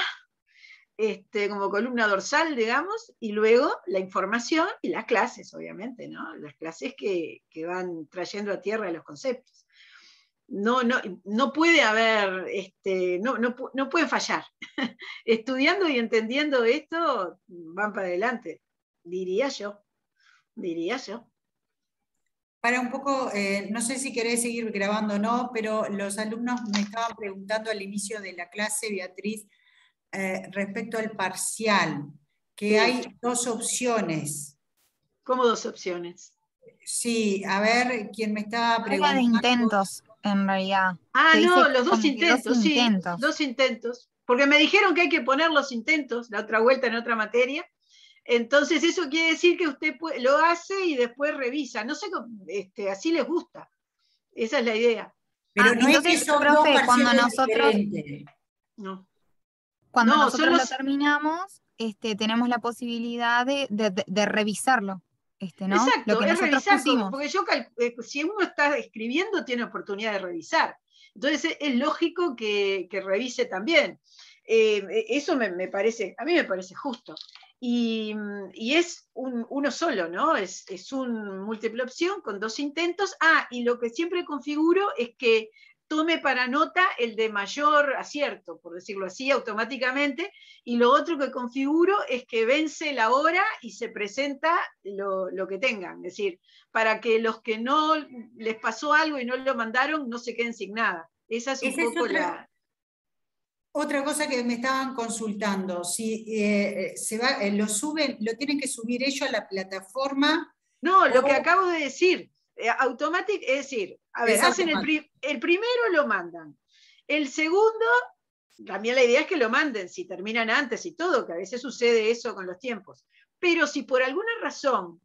como columna dorsal, digamos, y luego la información y las clases, obviamente, ¿no? Las clases que van trayendo a tierra los conceptos. No puede haber, no puede fallar. Estudiando y entendiendo esto, van para adelante, diría yo. Para un poco, no sé si querés seguir grabando o no, pero los alumnos me estaban preguntando al inicio de la clase, Beatriz, respecto al parcial, que sí. Hay dos opciones. ¿Cómo dos opciones? Sí, a ver, ¿quién me estaba preguntando? Habla de intentos, en realidad. Ah, te no, dice los dos intentos, sí, intentos. 2 intentos. Porque me dijeron que hay que poner los intentos, la otra vuelta en otra materia. Entonces eso quiere decir que usted lo hace y después revisa. No sé, así les gusta. Esa es la idea. Pero no entonces, es que son profe, dos cuando nosotros... No. Cuando nosotros lo terminamos, tenemos la posibilidad de revisarlo. ¿No? Exacto, lo que es revisar, pusimos. Porque si uno está escribiendo tiene oportunidad de revisar. Entonces es lógico que revise también. Eso a mí me parece justo. Y es uno solo, ¿no? Es un múltiple opción con 2 intentos. Y lo que siempre configuro es que tome para nota el de mayor acierto, por decirlo así, automáticamente, y lo otro que configuro es que vence la hora y se presenta lo que tengan, es decir, para que los que no les pasó algo y no lo mandaron no se queden sin nada. Esa es un poco Otra cosa que me estaban consultando, si lo suben, lo tienen que subir ellos a la plataforma. No, lo que acabo de decir, automático, es decir, a ver, hacen el primero lo mandan, el segundo, también la idea es que lo manden, si terminan antes y todo, que a veces sucede eso con los tiempos, pero si por alguna razón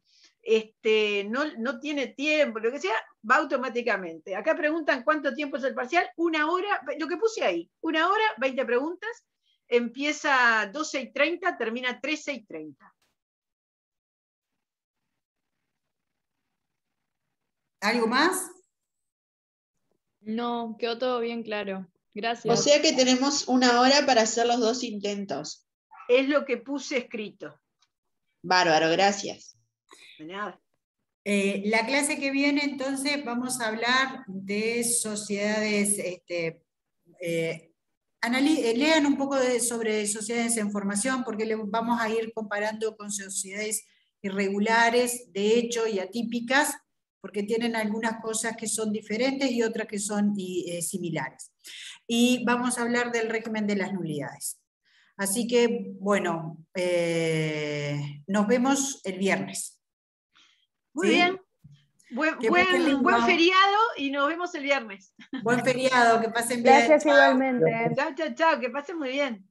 no tiene tiempo, lo que sea, va automáticamente. Acá preguntan cuánto tiempo es el parcial, 1 hora, lo que puse ahí, 1 hora, 20 preguntas, empieza 12:30, termina 13:30. ¿Algo más? No, quedó todo bien claro. Gracias. O sea que tenemos 1 hora para hacer los 2 intentos. Es lo que puse escrito. Bárbaro, gracias. De nada. La clase que viene, entonces, vamos a hablar de sociedades, lean un poco sobre sociedades en formación, porque vamos a ir comparando con sociedades irregulares, de hecho, y atípicas, porque tienen algunas cosas que son diferentes y otras que son similares. Y vamos a hablar del régimen de las nulidades. Así que, bueno, nos vemos el viernes. Muy bien. Buen feriado y nos vemos el viernes. Buen feriado, que pasen bien. Gracias igualmente. Chao, que pasen muy bien.